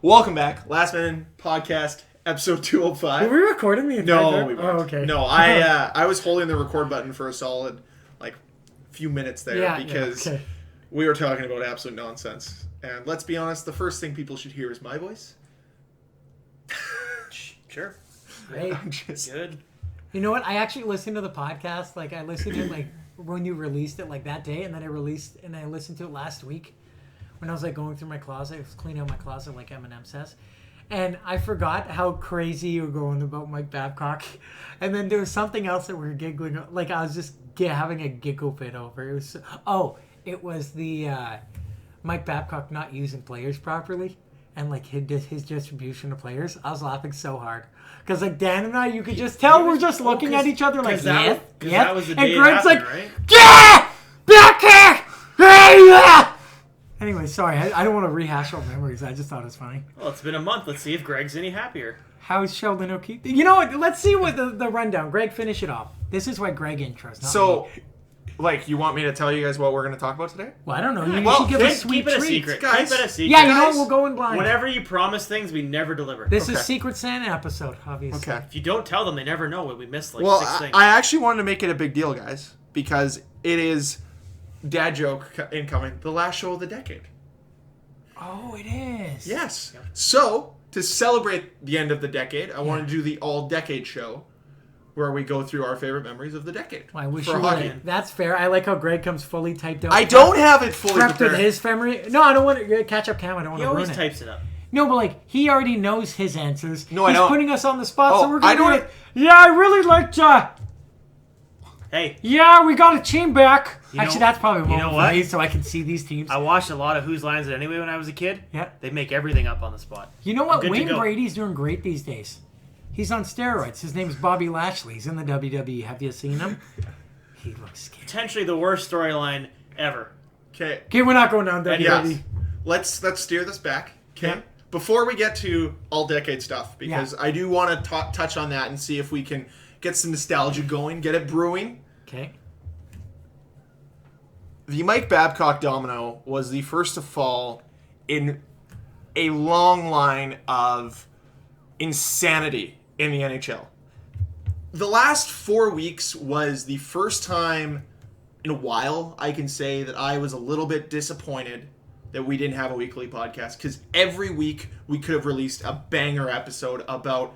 Welcome back. Last Minute Podcast, episode 205. Were we recording the entire No, time? we weren't. Oh, okay. No, I was holding the record button for a solid, few minutes there because we were talking about absolute nonsense. And let's be honest, the first thing people should hear is my voice. Sure. Hey, good. You know what? I actually listened to the podcast. I listened to it when you released it that day, and then I listened to it last week when I was going through my closet. I was cleaning out my closet like Eminem says. And I forgot how crazy you were going about Mike Babcock. And then there was something else that we were giggling. I was just having a giggle fit over. It was the Mike Babcock not using players properly. And his distribution of players. I was laughing so hard. Because Dan and I, you could just tell we're just looking at each other that was the day and Greg's happened, right? Yeah! Back here! Hey, yeah! Anyway, sorry. I don't want to rehash old memories. I just thought it was funny. Well, it's been a month. Let's see if Greg's any happier. How's Sheldon O'Keefe? You know what? Let's see what the rundown. Greg, finish it off. This is why Greg intros. So, you want me to tell you guys what we're going to talk about today? Well, I don't know. You should give us sweet keep it treats. a secret. Guys. Keep it a secret. Yeah, you know what? We'll go in blind. Whenever you promise things, we never deliver. This is Secret Santa episode, obviously. Okay. If you don't tell them, they never know. We missed 6 things. I actually wanted to make it a big deal, guys, because it is, dad joke incoming, the last show of the decade. Oh, it is. Yes. Yep. So, to celebrate the end of the decade, I wanted to do the all-decade show where we go through our favorite memories of the decade. Well, I wish for you hockey. would. That's fair. I like how Greg comes fully typed out. I don't have it fully prepped prepared. with his memory. No, I don't want to catch up Cam. I don't want He to ruin always it. types it up. No, but he already knows his answers. No, I He's don't. putting us on the spot, Oh, so we're going to I do don't- it. Yeah, I really liked Hey, yeah, we got a team back. You Actually, know- that's probably you more know for what? me, so I can see these teams. I watched a lot of Who's Lines It Anyway when I was a kid. Yeah. They make everything up on the spot. You know what? Good to Wayne go. Brady's doing great these days. He's on steroids. His name's Bobby Lashley. He's in the WWE. Have you seen him? He looks scary. Potentially the worst storyline ever. Okay. Okay, we're not going down WWE. Yes. Let's steer this back. Okay. Yeah. Before we get to all-decade stuff, because I do want to touch on that and see if we can get some nostalgia going, get it brewing. Okay. The Mike Babcock domino was the first to fall in a long line of insanity in the NHL. The last 4 weeks was the first time in a while I can say that I was a little bit disappointed that we didn't have a weekly podcast, because every week we could have released a banger episode about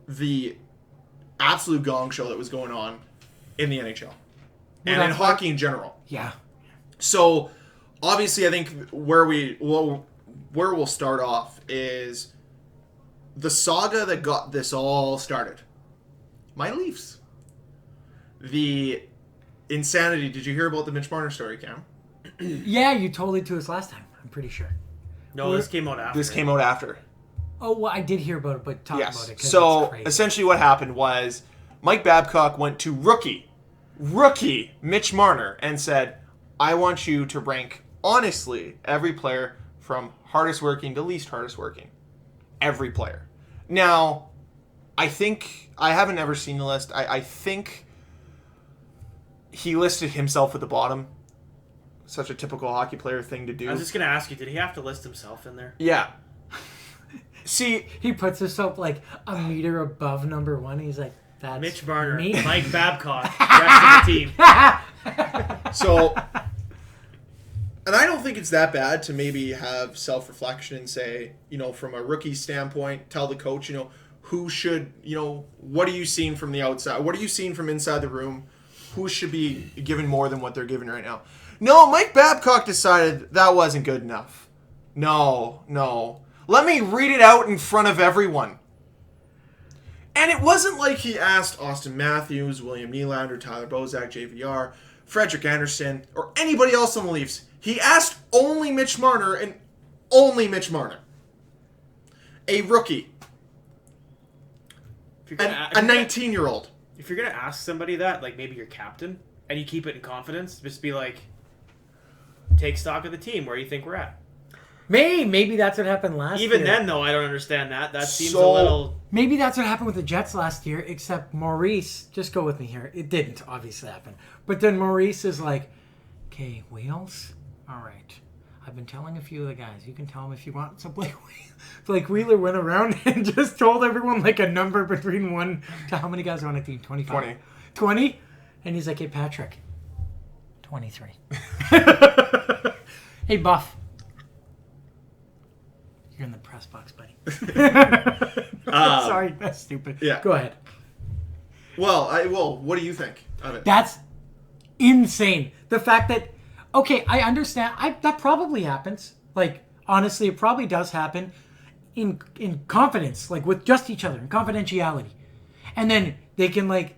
the absolute gong show that was going on in the NHL and in hockey in general. Yeah. So, obviously, I think where we'll start off is the saga that got this all started. My Leafs. The insanity. Did you hear about the Mitch Marner story, Cam? Yeah, you told it to us last time. I'm pretty sure. No, this came out after. This came out after. Oh, well, I did hear about it, but talk about it. 'Cause So, it's crazy. essentially what happened was Mike Babcock went to rookie Mitch Marner and said, I want you to rank, honestly, every player from hardest working to least hardest working. Every player. Now, I think, I haven't ever seen the list. I think he listed himself at the bottom. Such a typical hockey player thing to do. I was just going to ask you, did he have to list himself in there? Yeah. See, he puts himself a meter above number one. He's like, that's Mitch Marner, me. Mike Babcock, rest of the team. So, and I don't think it's that bad to maybe have self-reflection and say, from a rookie standpoint, tell the coach, who should, what are you seeing from the outside? What are you seeing from inside the room? Who should be given more than what they're given right now? No, Mike Babcock decided that wasn't good enough. No. Let me read it out in front of everyone. And it wasn't like he asked Austin Matthews, William Nylander, Tyler Bozak, JVR, Frederik Anderson, or anybody else on the Leafs. He asked only Mitch Marner and only Mitch Marner. A rookie. A 19-year-old. If you're going to ask somebody that, maybe your captain, and you keep it in confidence, just be like, take stock of the team. Where do you think we're at? Maybe that's what happened last year. Even then, though, I don't understand that. That seems a little... Maybe that's what happened with the Jets last year, except Maurice, just go with me here. It didn't obviously happen. But then Maurice is like, okay, Wheels? All right. I've been telling a few of the guys. You can tell them if you want. So Blake Wheeler went around and just told everyone like a number between 1 to how many guys are on a team? 25? 20. 20? And he's like, hey, Patrick, 23. Hey, Buff. You're in the press box, buddy. Sorry, that's stupid. Yeah. Go ahead. Well, what do you think of it? That's insane. The fact that, okay, I understand. That probably happens. Like, honestly, it probably does happen in confidence, like with just each other, in confidentiality. And then they can, like,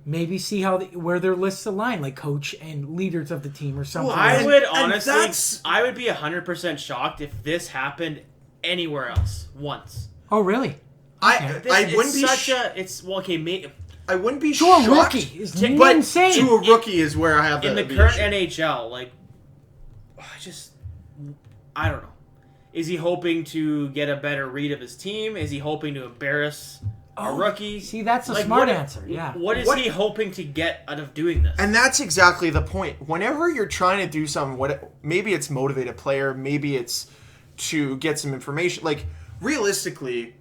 maybe see where their lists align, like coach and leaders of the team or something. Well, I would honestly, I would be 100% shocked if this happened anywhere else once. Oh, really? I wouldn't be I wouldn't be to a shocked, rookie is but insane. to a rookie is where I have in the the current issue. NHL. Like, I don't know. Is he hoping to get a better read of his team? Is he hoping to embarrass a rookie? See, that's a smart answer. Yeah. What is he hoping to get out of doing this? And that's exactly the point. Whenever you're trying to do something, maybe it's motivate a player, maybe it's to get some information. Like, realistically,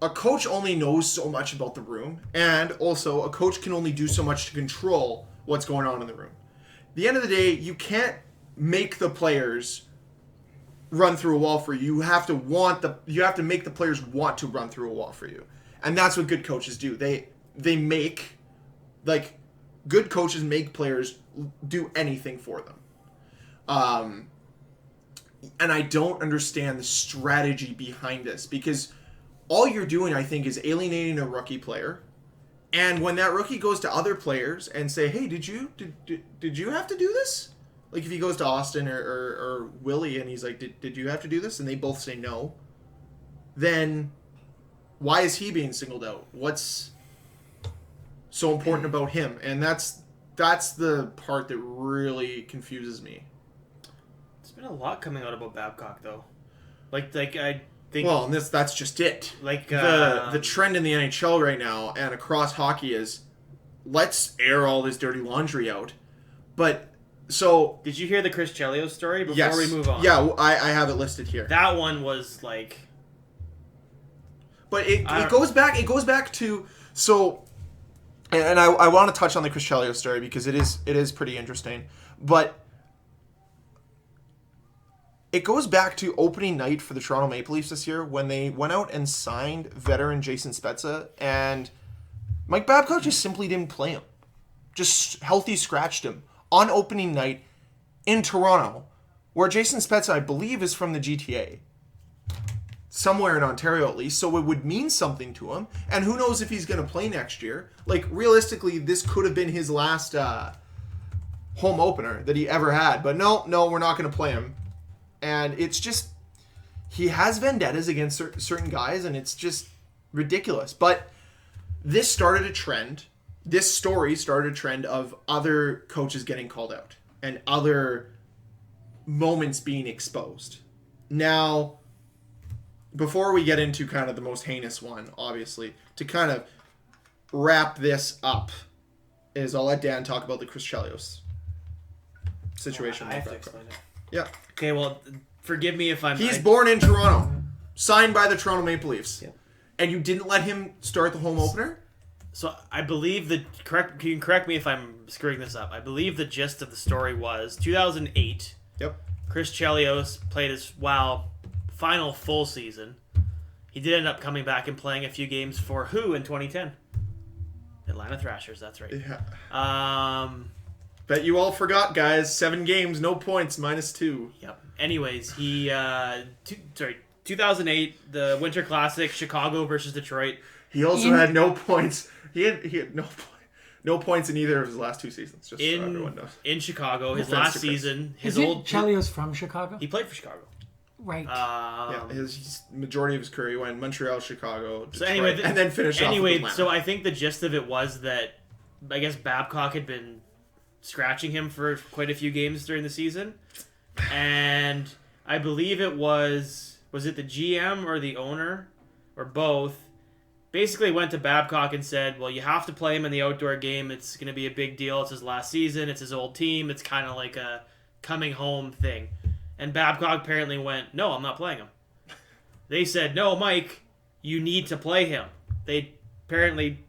a coach only knows so much about the room, and also a coach can only do so much to control what's going on in the room. At the end of the day, you can't make the players run through a wall for you. You have to make the players want to run through a wall for you. And that's what good coaches do. They make, like, good coaches make players do anything for them. And I don't understand the strategy behind this, because all you're doing, I think, is alienating a rookie player. And when that rookie goes to other players and say, hey, did you have to do this? Like, if he goes to Austin or Willie and he's like, did you have to do this? And they both say no. Then why is he being singled out? What's so important about him? And that's the part that really confuses me. There's been a lot coming out about Babcock, though. Like I think. Well, and that's just it. Like the trend in the NHL right now and across hockey is, let's air all this dirty laundry out. But so, did you hear the Chris Chelios story before we move on? Yeah, I have it listed here. That one was like. But it goes back to, so, and I want to touch on the Chris Chelios story because it is pretty interesting. But it goes back to opening night for the Toronto Maple Leafs this year when they went out and signed veteran Jason Spezza, and Mike Babcock just simply didn't play him. Just healthy scratched him on opening night in Toronto, where Jason Spezza, I believe, is from the GTA. Somewhere in Ontario, at least, so it would mean something to him. And who knows if he's going to play next year. Like, realistically, this could have been his last home opener that he ever had. But no, we're not going to play him. And it's just, he has vendettas against certain guys, and it's just ridiculous. But this started a trend. This story started a trend of other coaches getting called out and other moments being exposed. Now, before we get into kind of the most heinous one, obviously, to kind of wrap this up, is I'll let Dan talk about the Chris Chelios situation. I have to explain it. Yeah. Okay, well, forgive me if I'm... He's born in Toronto, signed by the Toronto Maple Leafs. Yeah. And you didn't let him start the home opener? So I believe you can correct me if I'm screwing this up. I believe the gist of the story was 2008. Yep. Chris Chelios played his final full season. He did end up coming back and playing a few games for who in 2010? Atlanta Thrashers, that's right. Yeah. Bet you all forgot, guys. 7 games, no points, -2. Yep. Anyways, he 2008, the Winter Classic, Chicago versus Detroit. He also had no points. He had no points in either of his last 2 seasons, just so everyone knows. In Chicago, his last season, Chelios from Chicago? He played for Chicago. Right. Yeah, his majority of his career he went Montreal, Chicago, Detroit, so anyway, and then finished off with Atlanta. So I think the gist of it was that I guess Babcock had been scratching him for quite a few games during the season, and I believe it was it the GM or the owner or both basically went to Babcock and said, well, you have to play him in the outdoor game. It's going to be a big deal. It's his last season. It's his old team. It's kind of like a coming home thing. And Babcock apparently went, no, I'm not playing him. They said, no, Mike, you need to play him. They apparently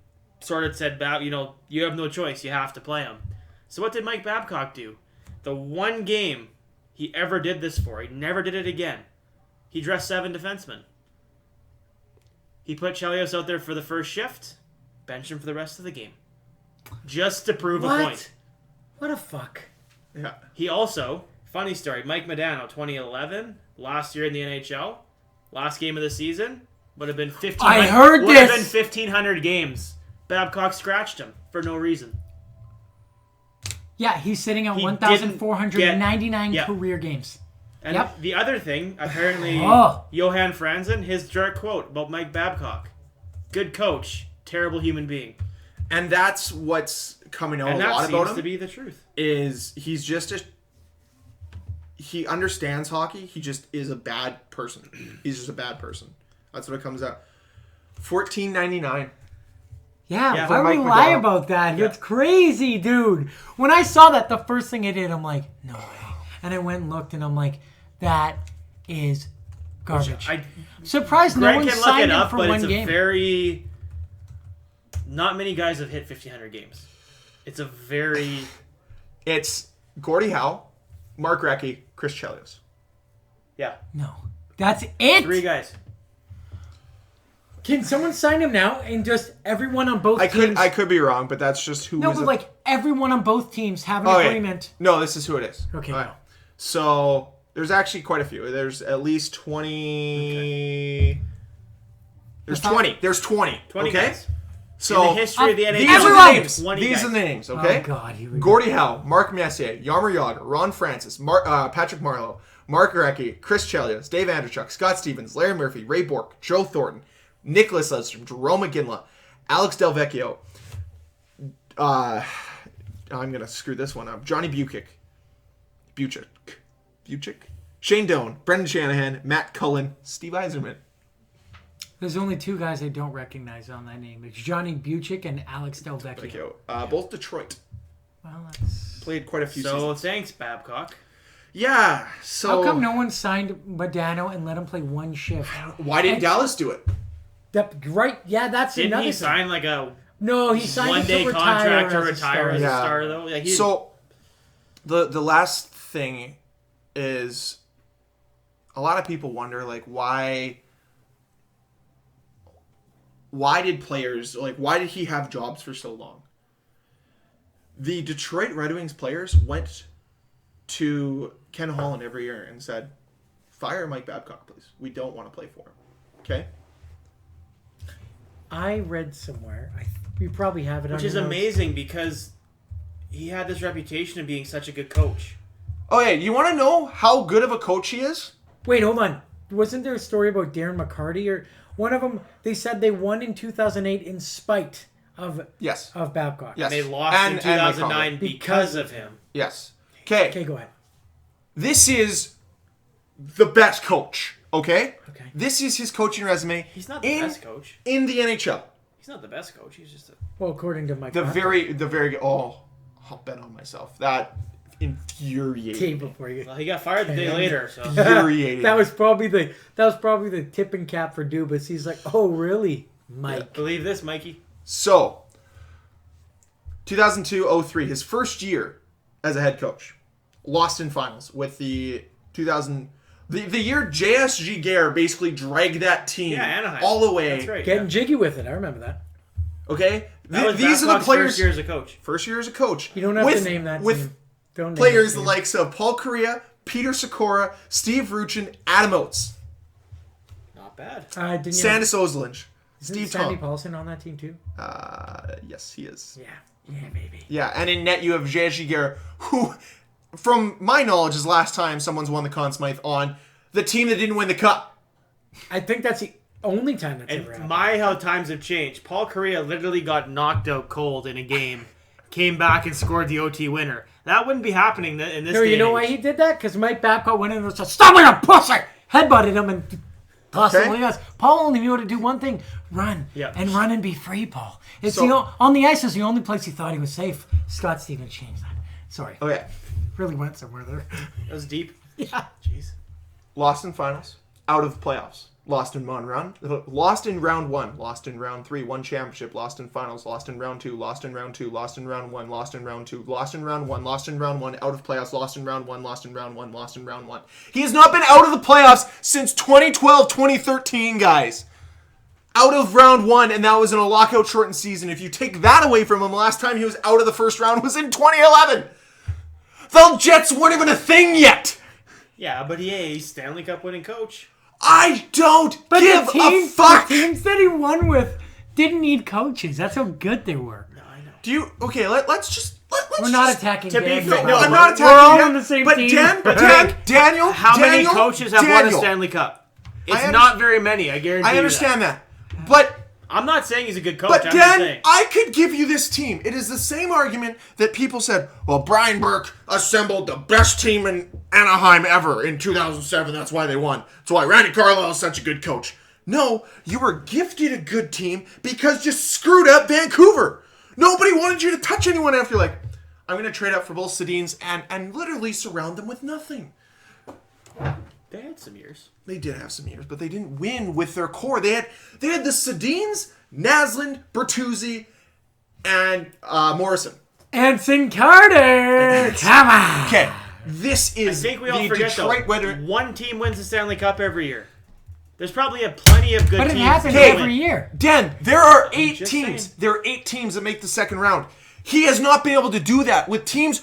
sort of said, you have no choice. You have to play him. So what did Mike Babcock do? The one game he ever did this for, he never did it again. He dressed 7 defensemen. He put Chelios out there for the first shift, benched him for the rest of the game. Just to prove a point. What a fuck. Yeah. He also, funny story, Mike Modano, 2011, last year in the NHL, last game of the season, would have been 1,500. I heard would have this. been 1,500 games. Babcock scratched him for no reason. Yeah, he's sitting at He 1,499 didn't get- career games. And Yep. the other thing, apparently, Oh. Johan Franzen, his direct quote about Mike Babcock: "Good coach, terrible human being." And that's what's coming out And a that lot about seems to him. be the truth. Is he's just he understands hockey. He just is a bad person. He's just a bad person. That's what it comes out. $14.99. Yeah, Yeah, why for would we Mike lie McDowell. about that? Yeah. It's crazy, dude. When I saw that, the first thing I did, I'm like, no way. And I went and looked, and I'm like, that is garbage. Surprised no Greg one can look signed it him up, for but one it's a game. very. Not many guys have hit 1,500 games. It's a very. It's Gordie Howe, Mark Recchi, Chris Chelios. Yeah. No. That's it? 3 guys. Can someone sign him now and just everyone on both teams? I could be wrong, but that's just who. No, is but a- like everyone on both teams have an Okay. agreement. No, this is who it is. Okay, All right. go. So there's actually quite a few. There's at least 20. There's 20. There's 20. 20 okay? guys. So In the history of the NHL, these are Everyone! the names. 20 These guys. are the names, okay? Oh, God. Here we go. Gordie Howe, Mark Messier, Yarmer Yager, Ron Francis, Patrick Marleau, Mark Recchi, Chris Chelios, Dave Andrechuk, Scott Stevens, Larry Murphy, Ray Bork, Joe Thornton, Nicholas Ludstrom, Jerome McGinley, Alex Delvecchio, I'm going to screw this one up, Johnny Bucic, Shane Doan, Brendan Shanahan, Matt Cullen, Steve Yzerman. There's only 2 guys I don't recognize on that name. It's Johnny Bucic and Alex Delvecchio. Both Detroit. Well, that's... Played quite a few So seasons. thanks, Babcock. Yeah, so... How come no one signed Modano and let him play one shift? Why didn't Dallas do it? Right, yeah, that's Didn't another he thing. sign like a No, he signed one-day to contract to retire retire as a Yeah. star, though? Yeah, So, the last thing is, a lot of people wonder, like, why did players, like, why did he have jobs for so long? The Detroit Red Wings players went to Ken Holland every year and said, fire Mike Babcock, please. We don't want to play for him. Okay? I read somewhere. We probably have it on which is your notes. amazing because he had this reputation of being such a good coach. Oh, yeah, you want to know how good of a coach he is? Wait, hold on. Wasn't there a story about Darren McCarty or one of them? They said they won in 2008 in spite of Yes. Babcock. Yes. They lost in And 2009 McCarty. because of him. Yes. Okay, Okay. go ahead. This is the best coach. Okay? Okay. This is his coaching resume. He's not the best coach. In the NHL. He's not the best coach. He's just a... Well, according to Mike. The Babcock. very I'll bet on myself. That infuriated Okay, me. before you. Well, he got fired the day later, so... Infuriated. That was probably the tipping cap for Dubas. He's like, oh really, Mike? Believe this, Mikey. So, 2002-03, his first year as a head coach, lost in finals with the 2000. The year JSG Gare basically dragged that team Yeah, Anaheim. all the way. That's right. Getting jiggy with it. I remember that. Okay, That was these are the Babcock's players. first year as a coach. First year as a coach. You don't have with, to name that with team. Don't name players that the team. likes of Paul Correa, Peter Sikora, Steve Ruchin, Adam Oates, Not bad. Didn't you Sandis Ozelinj, Isn't Steve Sandy Tom. Paulson on that team too? Yes, he is. Yeah, baby. Yeah, and in net you have JSG Gare, who, from my knowledge, is last time someone's won the Conn Smythe on the team that didn't win the cup. I think that's the only time that's ever And happened. my how times have changed. Paul Correa literally got knocked out cold in a game, came back and scored the OT winner. That wouldn't be happening in this No, day you know and why age. he did that? Because Mike Babcock went in and said, "Stop with a pussy!" Headbutted him and tossed him Okay. like us. Paul only knew how to do one thing: run. Yeah. And run and be free, Paul. It's So- on the ice is the only place he thought he was safe. Scott Stevens changed that. Sorry, Okay. really went somewhere there. That was deep. Yeah. Jeez. Lost in finals. Out of the playoffs. Lost in one round. Lost in round 1. Lost in round 3. Won championship. Lost in finals. Lost in round 2. Lost in round 2. Lost in round 1. Lost in round 2. Lost in round 1. Lost in round 1. Out of playoffs. Lost in round 1. Lost in round 1. Lost in round 1. He has not been out of the playoffs since 2012, 2013, guys. Out of round 1, and that was in a lockout shortened season. If you take that away from him, last time he was out of the first round was in 2011. The Jets weren't even a thing yet. Yeah, but he's Stanley Cup winning coach. I don't give a fuck. The teams that he won with didn't need coaches. That's how good they were. No, I know. Do you? Okay, let's just. We're not attacking to be Dan. fair- No, No, I'm not attacking. We're all Dan, on the same but team. Daniel. How many Daniel, coaches have won a Stanley Cup? It's not very many, I guarantee you. I understand that. But I'm not saying he's a good coach. But I'm just saying. Dan, I could give you this team. It is the same argument that people said, well, Brian Burke assembled the best team in Anaheim ever in 2007. That's why they won. That's why Randy Carlyle is such a good coach. No, you were gifted a good team because you screwed up Vancouver. Nobody wanted you to touch anyone after you're like, I'm going to trade up for both Sedins and literally surround them with nothing. They had some years. They did have some years, but they didn't win with their core. They had the Sedins, Naslund, Bertuzzi, and Morrison. Anson Carter! Come on! Okay, this is I think we all the forget Detroit though. One team wins the Stanley Cup every year. There's probably plenty of good But teams. it happens Okay. every year. Dan, there are 8 just teams. saying. There are 8 teams that make the second round. He has not been able to do that with teams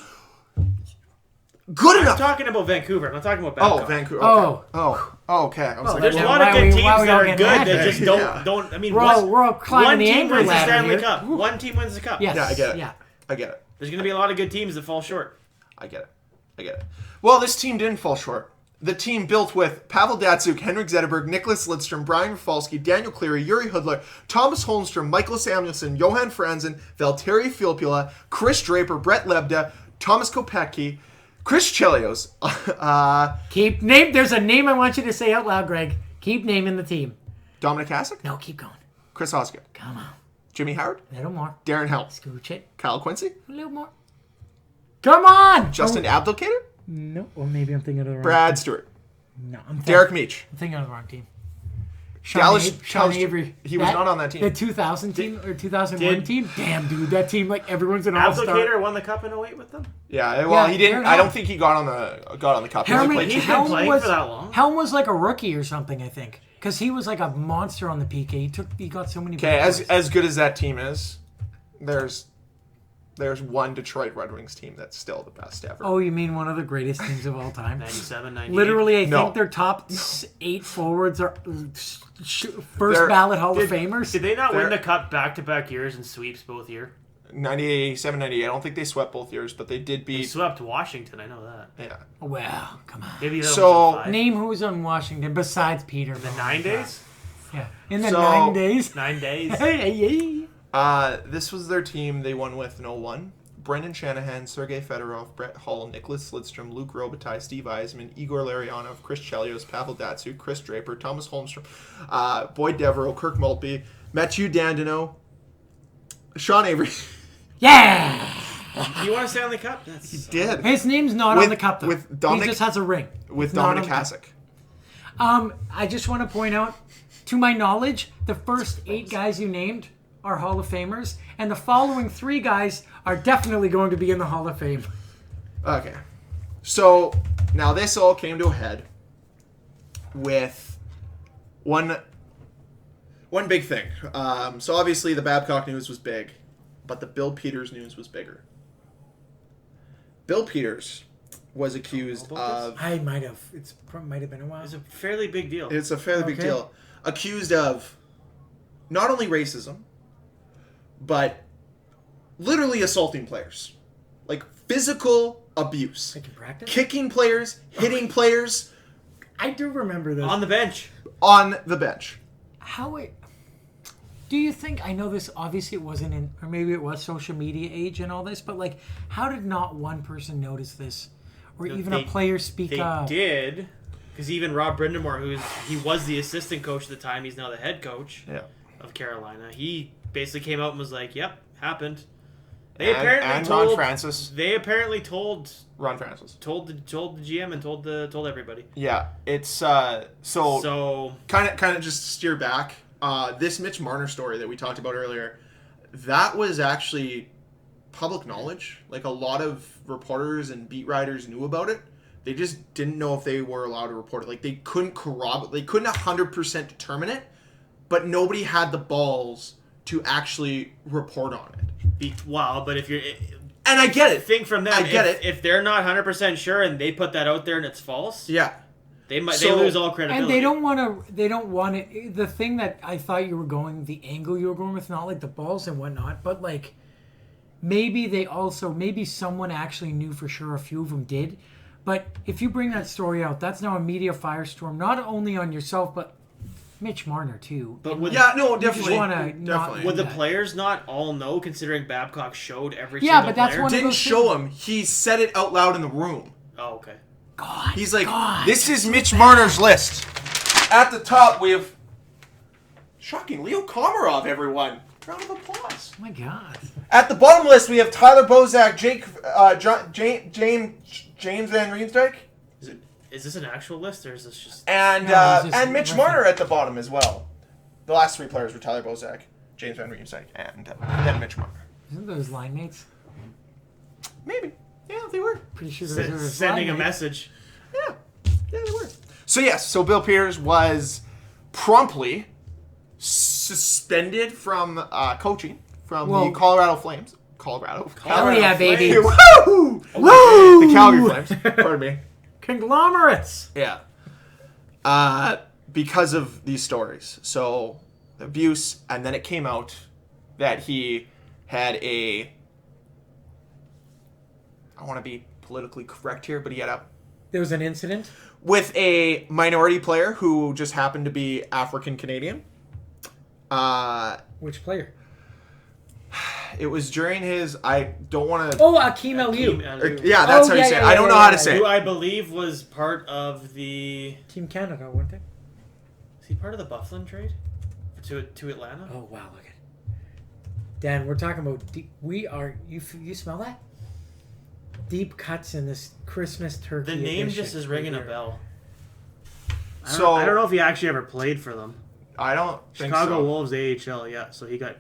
good I'm enough. talking about Vancouver. I'm not talking about Oh, Babcock. Vancouver. Oh. Okay. Okay. I was like, There's a Yeah, lot of why good we- teams why we that all are getting good mad that at just it? don't. I mean, We're all climbing one the team anger wins the ladder Stanley here. Cup. One team wins the cup. Yes. yeah, I get it. Yeah. I get it. There's going to be a lot of good teams that fall short. I get it. Well, this team didn't fall short. The team built with Pavel Datsyuk, Henrik Zetterberg, Nicholas Lidstrom, Brian Rafalski, Daniel Cleary, Yuri Hudler, Thomas Holmstrom, Michael Samuelson, Johan Franzen, Valtteri Filppula, Chris Draper, Brett Lebda, Thomas Kopecky, Chris Chelios. Keep name. There's a name I want you to say out loud, Greg. Keep naming the team. Dominic Hasek, No, keep going. Chris Osgood, Come on. Jimmy Howard, A little more. Darren Hell, Scooch it. Kyle Quincy, A little more. Come on! Justin Abdelkader, No, or maybe I'm thinking of the wrong Brad Stewart, team. No, I'm Derek Meach. thinking of the wrong team. Dallas Sean Dallas- Avery. he was not on that team. The 2000 team or 2001 Did- team? Damn, dude. That team, like, everyone's an all-star. Applicator won the cup in 08 with them. Yeah, well, Yeah, he didn't. fair I don't enough. think he got on the cup. He only Helm, played He's two been games. playing was, for that long. Helm was like a rookie or something, I think. Because he was like a monster on the PK. He got so many Okay, big as good as that team is, there's one Detroit Red Wings team that's still the best ever. Oh, you mean one of the greatest teams of all time? 97, 98. Literally, I No. think their top 8 forwards are first They're- ballot Hall of Famers. Did they not They're- win the cup back-to-back years and sweeps both year? 97, 98. I don't think they swept both years, but they did They beat. swept Washington. I know that. Yeah. Well, come on. Maybe that So- was a 5. Name who's on Washington besides Peter. The 9 days? Yeah. In the So- 9 days. 9 days. Hey. This was their team. They won with in 01. Brendan Shanahan, Sergei Fedorov, Brett Hull, Nicholas Lidstrom, Luke Robitaille, Steve Eisman, Igor Larionov, Chris Chelios, Pavel Datsyuk, Chris Draper, Thomas Holmstrom, Boyd Devereaux, Kirk Maltby, Mathieu Dandino, Sean Avery. Yeah. You want a Stanley Cup? That's Did. His name's not With- on the cup, though. with Dominic- he just has a ring. With It's not Dominic on the cup. Hasek. I just want to point out, to my knowledge, the first 8 guys you named are Hall of Famers, and the following 3 guys are definitely going to be in the Hall of Fame. Okay. So, now this all came to a head with one big thing. So, obviously, the Babcock news was big, but the Bill Peters news was bigger. Bill Peters was accused of... I might have. Might have been a while. It's a fairly big deal. It's a fairly big Okay. deal. Accused of not only racism, but literally assaulting players. Like physical abuse. Like in practice? Kicking players, hitting players I do remember this. On the bench. on the bench. How it... Do you think, I know this obviously it wasn't in, or maybe it was social media age and all this, but like, how did not one person notice this? Or No, even they- a player speak They up? did. Because even Rob Brindamore, he was the assistant coach at the time, he's now the head coach Yeah. of Carolina. He basically came out and was like, yep, happened. They apparently and told Ron Francis. They apparently told Ron Francis told the GM and told everybody. Yeah, it's so kind of just to steer back. This Mitch Marner story that we talked about earlier, that was actually public knowledge. Like, a lot of reporters and beat writers knew about it. They just didn't know if they were allowed to report it. Like, they couldn't corroborate. They couldn't 100% determine it, but nobody had the balls to actually report on it. But if you're... And I get it. Think from them. I get it. If they're not 100% sure and they put that out there and it's false... Yeah. They lose all credibility. And they don't want to... The thing that I thought you were going... The angle you were going with, not like the balls and whatnot, but like... Maybe someone actually knew for sure. A few of them did. But if you bring that story out, that's now a media firestorm, not only on yourself, but Mitch Marner too. But definitely. Would the players not all know, considering Babcock showed every single but that's player? one of Didn't those show him. He said it out loud in the room. Oh, okay. God. He's like, this is Mitch Marner's list. At the top, we have... Shocking. Leo Komarov, everyone. Round of applause. Oh my God. At the bottom list, we have Tyler Bozak, James Van Riemsdyk. Is this an actual list, or is this just... And Mitch Marner at the bottom as well. The last three players were Tyler Bozak, James Van Riemsdyk, and then Mitch Marner. Isn't those line mates? Maybe. Yeah, they were. Pretty sure those are sending a line mates. message. Yeah, they were. So yes, so Bill Peters was promptly suspended from coaching from the Colorado Flames. Colorado yeah, baby. Woo! Woo! The Calgary Flames. Pardon me. Conglomerates. Yeah. Because of these stories. So, abuse, and then it came out that he had I want to be politically correct here, but he had There was an incident? with a minority player who just happened to be African Canadian. Which player? It was during his... I don't want to... Oh, Akeem Aliu. Yeah, that's how you say it. I don't know how to say Who it. I believe was part of the... Team Canada, weren't they? Is he part of the Bufflin trade? To Atlanta? Oh, wow, look at it. Dan, we're talking about... You smell that? Deep cuts in this Christmas turkey. The name edition just is ringing a bell. I So don't know if he actually ever played for them. I don't think Chicago so. Wolves AHL, yeah. So he got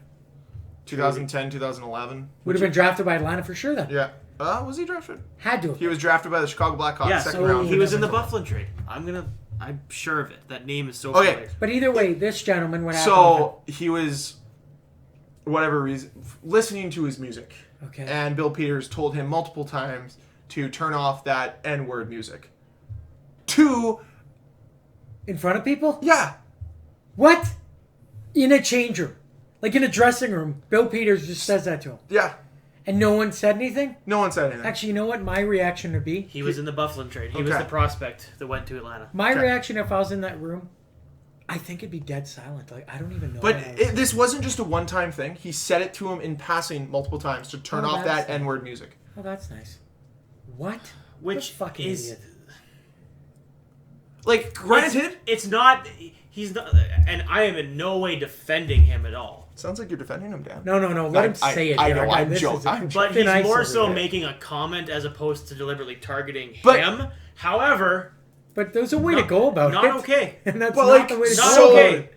2010, 2011. Would have been drafted by Atlanta for sure then. Yeah. Was he drafted? Had to have. He was drafted by the Chicago Blackhawks, yeah, second so round. he was in the Bufflin trade. I'm sure of it. That name is so Okay. familiar. But either way, this gentleman, what happened? So he was, whatever reason, listening to his music. Okay. And Bill Peters told him multiple times to turn off that N-word music. In front of people? Yeah. What? In a change room. Like in a dressing room. Bill Peters just says that to him. Yeah. And no one said anything? No one said anything. Actually, you know what my reaction would be? He was in the Bufflin trade. He was Okay. the prospect that went to Atlanta. My reaction if I was in that room, I think it'd be dead silent. Like, I don't even know. But what I was this wasn't just a one-time thing. He said it to him in passing multiple times to turn off that N-word music. Oh, that's nice. What? Which what a fucking is... idiot. Like, granted... It's not... He's not... And I am in no way defending him at all. Sounds like you're defending him, Dan. No. Let him say it. I know, guy. I'm This joking. is a I'm But thin he's ice more over so there. making a comment as opposed to deliberately targeting But- him. However... But there's a way to go about it. Not okay. And that's But, not like, the way to Not go about okay.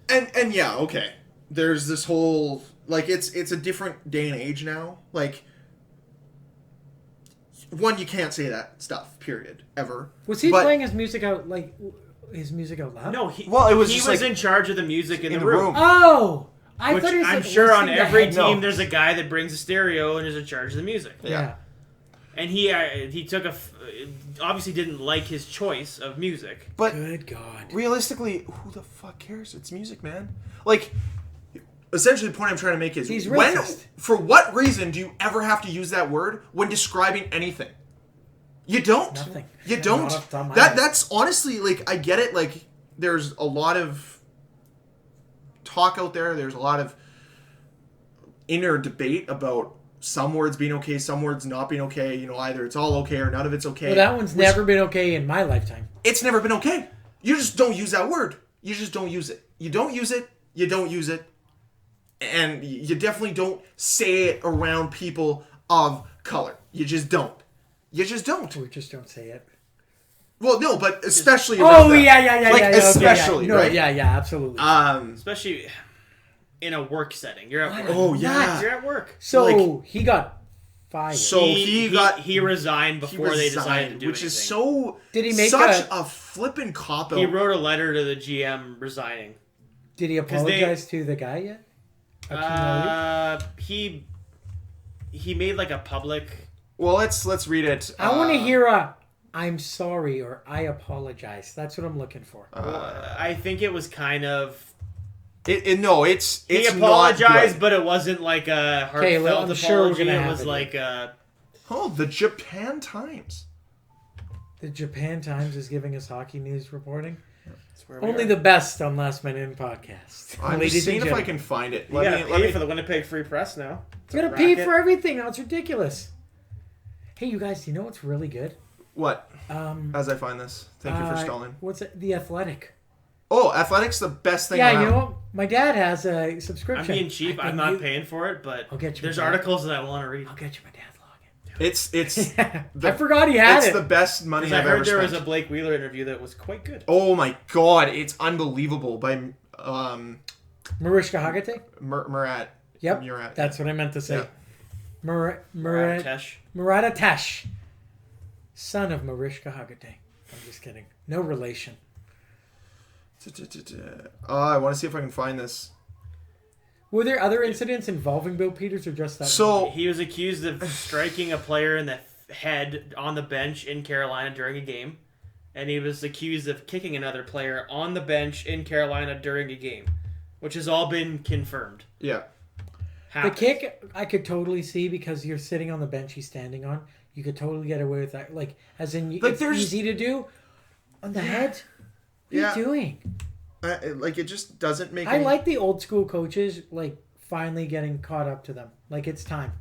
it. And yeah, okay. There's this whole... Like, it's a different day and age now. Like... One, you can't say that stuff, period, ever. Was he But- playing his music out, loud? No, it was he just was like- in charge of the music in in the the room. room. Oh! I Which thought he was I'm like, sure on listening to every head- team No. there's a guy that brings a stereo and is in charge of the music. Yeah. And he took obviously didn't like his choice of music. But Good God. realistically, who the fuck cares? It's music, man. Like, essentially the point I'm trying to make is... He's when, racist. for what reason do you ever have to use that word when describing anything? You don't. Nothing. You Yeah, don't. not off the top of my head. That's honestly, like, I get it. Like, there's a lot of talk out there. There's a lot of inner debate about some words being okay, some words not being okay. You know, either it's all okay or none of it's okay. Well, that one's never been okay in my lifetime. It's never been okay. You just don't use that word. You just don't use it. You don't use it. You don't use it. And you definitely don't say it around people of color. You just don't. You just don't. We just don't say it. Well, no, but especially around them. Like, especially, no, right? Yeah, absolutely. Especially in a work setting. You're at work. Oh, yeah. You're at work. So he got fired. So he resigned before they decided to do which anything. is so... Did he make such a flippin' cop-out. He wrote a letter to the GM resigning. Did he apologize to the guy yet? He made like a public... Well, let's read it. I want to hear a "I'm sorry" or "I apologize." That's what I'm looking for. I think it was kind of... It's he apologized, but it wasn't like a heartfelt apology. Sure we're gonna it have was like a... Oh, the Japan Times. The Japan Times is giving us hockey news reporting. Only the best on Last Man In podcast. I'm just seeing if I can find it. You gotta pay for the Winnipeg Free Press now. You gotta pay for everything now. It's ridiculous. Hey, you guys, do you know what's really good? What? As I find this. Thank you for stalling. What's it? The Athletic. Oh, Athletic's the best thing around. Yeah, you know what? My dad has a subscription. I'm being cheap. I'm not paying for it, but I'll get you there's articles that I want to read. I'll get you my dad's login. It's I forgot he had it. It's the best money I've ever spent. I heard there was a Blake Wheeler interview that was quite good. Oh my god, it's unbelievable by Mariska Hargitay? Murat. Yep. Murat. That's what I meant to say. Yeah. Murat Tesh. Son of Mariska Hargitay. I'm just kidding. No relation. I want to see if I can find this. Were there other incidents involving Bill Peters or just that? So he was accused of striking a player in the head on the bench in Carolina during a game, and he was accused of kicking another player on the bench in Carolina during a game, which has all been confirmed. Yeah. The kick I could totally see because you're sitting on the bench he's standing on. You could totally get away with that. Like, as in, like it's easy to do. On the head? What are you doing? Like, it just doesn't make I like the old school coaches, like, finally getting caught up to them. Like, it's time.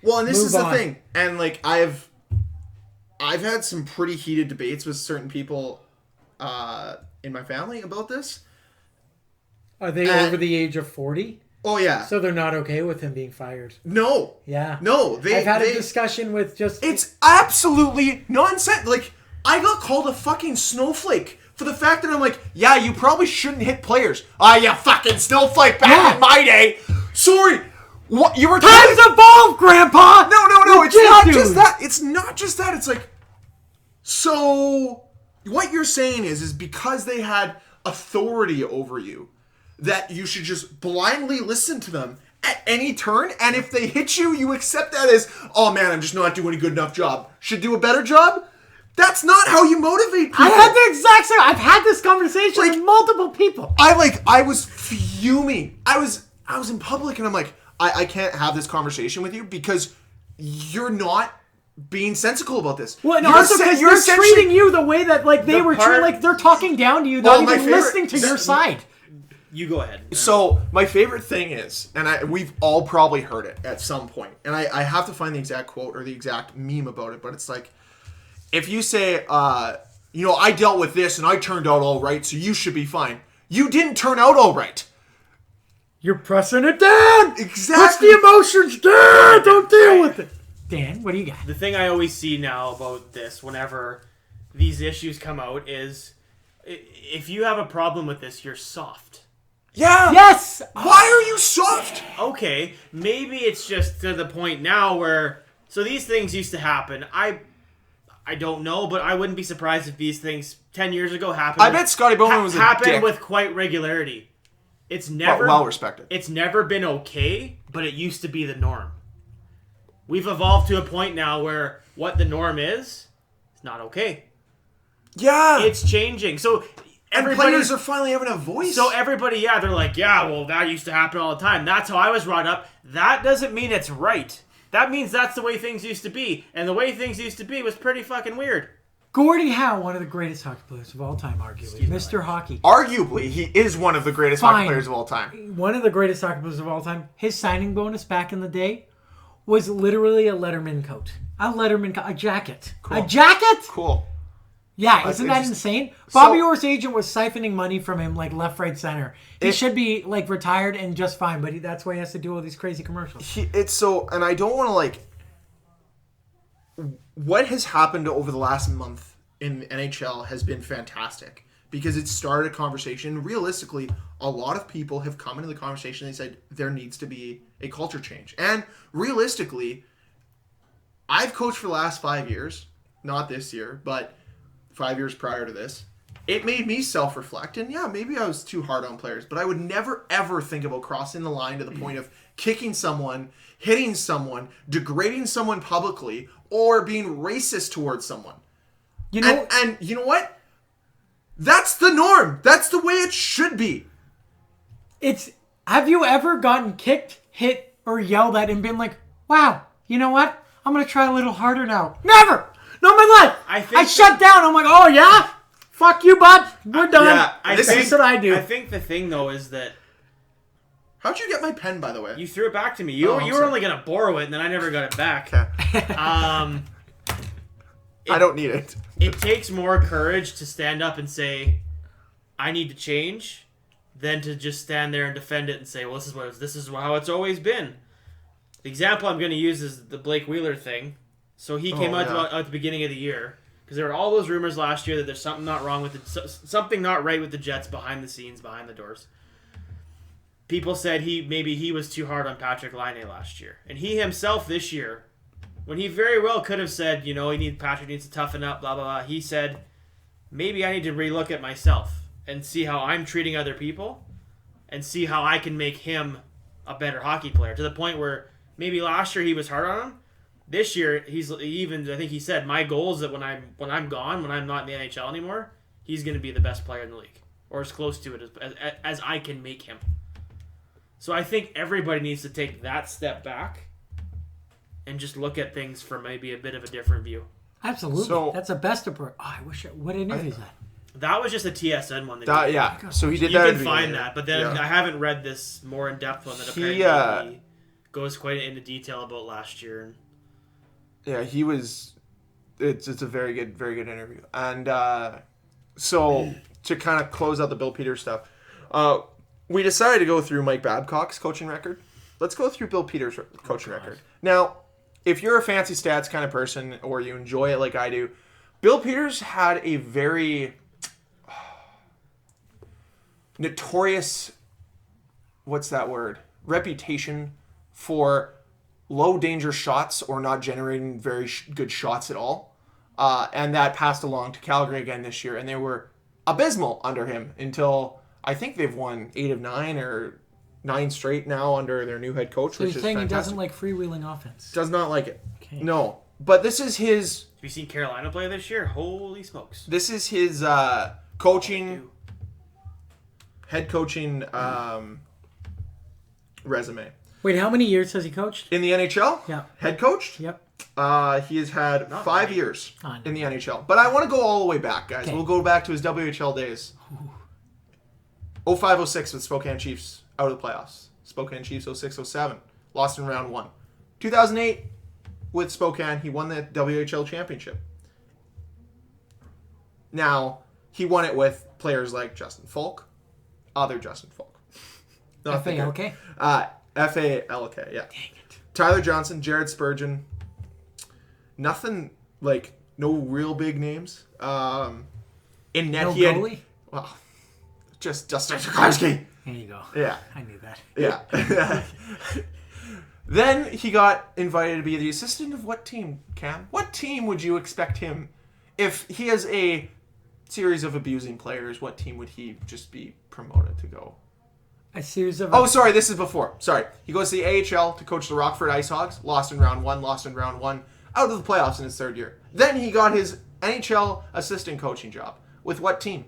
Well, and this is the thing. And, like, I've had some pretty heated debates with certain people in my family about this. Are they over the age of 40? Oh, yeah. So they're not okay with him being fired? No. Yeah. No. I've had a discussion with just... It's absolutely nonsense. Like, I got called a fucking snowflake for the fact that I'm like, yeah, you probably shouldn't hit players. You fucking snowflake back in my day. Sorry. What you were Times evolved, Grandpa! No. It's not just that. It's not just that. It's like, so what you're saying is because they had authority over you, that you should just blindly listen to them at any turn, and if they hit you, you accept that as, oh man, I'm just not doing a good enough job. Should do a better job? That's not how you motivate people. I had the exact same... I've had this conversation with multiple people. I was fuming. I was in public, and I'm like, I can't have this conversation with you because you're not being sensical about this. Well, and also because you're treating you the way that, like, they were treating... Like, they're talking down to you, not even listening to your side. You go ahead. So my favorite thing is, and we've all probably heard it at some point, and I have to find the exact quote or the exact meme about it, but it's like, if you say, I dealt with this and I turned out all right, so you should be fine. You didn't turn out all right. You're pressing it down. Exactly. Push the emotions down. Don't deal with it. Dan, what do you got? The thing I always see now about this, whenever these issues come out, is if you have a problem with this, you're soft. Yeah. Yes. Why are you soft? Okay, maybe it's just to the point now where... So these things used to happen. I don't know, but I wouldn't be surprised if these things 10 years ago happened. I bet Scotty Bowman was a dick. Happened with quite regularity. It's never... Well respected. It's never been okay, but it used to be the norm. We've evolved to a point now where what the norm is not okay. Yeah. It's changing. So... And players are finally having a voice. So everybody, they're like, well, that used to happen all the time. That's how I was brought up. That doesn't mean it's right. That means that's the way things used to be. And the way things used to be was pretty fucking weird. Gordie Howe, one of the greatest hockey players of all time, arguably. Mr. Hockey. Arguably, he is one of the greatest hockey players of all time. One of the greatest hockey players of all time. His signing bonus back in the day was literally a Letterman coat. A jacket. Cool. A jacket? Cool. Yeah, isn't that insane? Bobby Orr's agent was siphoning money from him like left, right, center. He should be like retired and just fine, but that's why he has to do all these crazy commercials. And I don't want to like. What has happened over the last month in the NHL has been fantastic because it started a conversation. Realistically, a lot of people have come into the conversation and they said there needs to be a culture change. And realistically, I've coached for the last 5 years, not this year, but 5 years prior to this. It made me self-reflect, and yeah, maybe I was too hard on players, but I would never ever think about crossing the line to the point of kicking someone, hitting someone, degrading someone publicly, or being racist towards someone. And you know what? That's the norm. That's the way it should be. Have you ever gotten kicked, hit, or yelled at and been like, wow, you know what? I'm going to try a little harder now. Never! Not in my life! I shut down. I'm like, oh yeah? Fuck you, bud. We're done. Yeah, this is what I do. I think the thing, though, is that... How'd you get my pen, by the way? You threw it back to me. You were only going to borrow it, and then I never got it back. Okay. I don't need it. It takes more courage to stand up and say, I need to change, than to just stand there and defend it and say, well, this is how it's always been. The example I'm going to use is the Blake Wheeler thing. So he came out at the beginning of the year because there were all those rumors last year that there's something not right with the Jets behind the scenes, behind the doors. People said maybe he was too hard on Patrick Laine last year, and he himself this year, when he very well could have said, Patrick needs to toughen up, blah blah blah. He said, maybe I need to relook at myself and see how I'm treating other people, and see how I can make him a better hockey player. To the point where maybe last year he was hard on him. This year, I think he said, my goal is that when I'm gone, when I'm not in the NHL anymore, he's going to be the best player in the league. Or as close to it as I can make him. So I think everybody needs to take that step back and just look at things from maybe a bit of a different view. Absolutely. So, that's the best approach. Oh, I wish... What interview is that? That was just a TSN one. Yeah. So he did you that. You can find that, but then I haven't read this more in-depth one that apparently he goes quite into detail about last year. Yeah, he was. It's a very good interview, and so to kind of close out the Bill Peters stuff, we decided to go through Mike Babcock's coaching record. Let's go through Bill Peters' coaching record. Now, if you're a fancy stats kind of person or you enjoy it like I do, Bill Peters had a very notorious, what's that word? Reputation for low danger shots or not generating very good shots at all. And that passed along to Calgary again this year. And they were abysmal under him until I think they've won 8 of 9 or 9 straight now under their new head coach. So which you're saying is he doesn't like freewheeling offense? Does not like it. Okay. No. But this is his... Have you seen Carolina play this year? Holy smokes. This is his coaching... head coaching resume. Wait, how many years has he coached? In the NHL? Yeah. Head coached? Yep. He has had 5 years in the NHL. But I want to go all the way back, guys. Okay. We'll go back to his WHL days. 05-06 with Spokane Chiefs out of the playoffs. Spokane Chiefs 06-07. Lost in round 1. 2008 with Spokane, he won the WHL championship. Now, he won it with players like Justin Falk. Other Justin Falk. F-A-L-K? F-A-L-K, yeah. Dang it. Tyler Johnson, Jared Spurgeon. Nothing, like, no real big names. In net, no he had... goalie? Well, just Dustin Sikorsky. There you go. Yeah. I knew that. Yeah. Then he got invited to be the assistant of what team, Cam? What team would you expect him... If he has a series of abusing players, what team would he just be promoted to go? A series of... Oh, sorry, this is before. Sorry. He goes to the AHL to coach the Rockford IceHogs. Lost in round 1. Out of the playoffs in his 3rd year. Then he got his NHL assistant coaching job. With what team?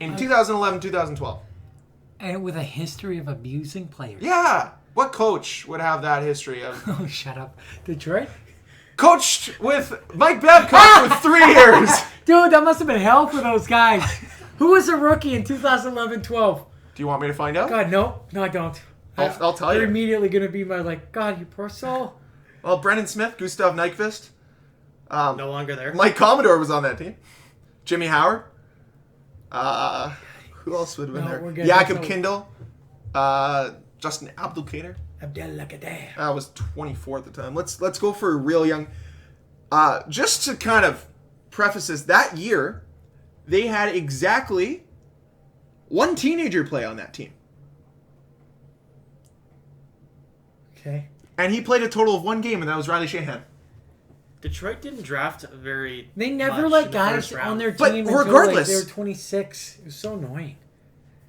In 2011-2012. And with a history of abusing players. Yeah. What coach would have that history of... Oh, shut up. Detroit? Coached with Mike Babcock for 3 years. Dude, that must have been hell for those guys. Who was a rookie in 2011-12? Do you want me to find out? God, no. No, I don't. I'll tell you. They're immediately going to be my, God, you poor soul. Well, Brendan Smith, Gustav Nyquist. No longer there. Mike Commodore was on that team. Jimmy Howard. Who else would have been No, there? we're good. Jakob That's Kindle. Justin Abdelkader. Abdelkader. I was 24 at the time. Let's go for a real young. Just to kind of preface this, that year, they had exactly one teenager play on that team. Okay. And he played a total of one game, and that was Riley Shanahan. Detroit didn't draft very. They never much let in the guys first round. on their But team until regardless- they were 26. It was so annoying.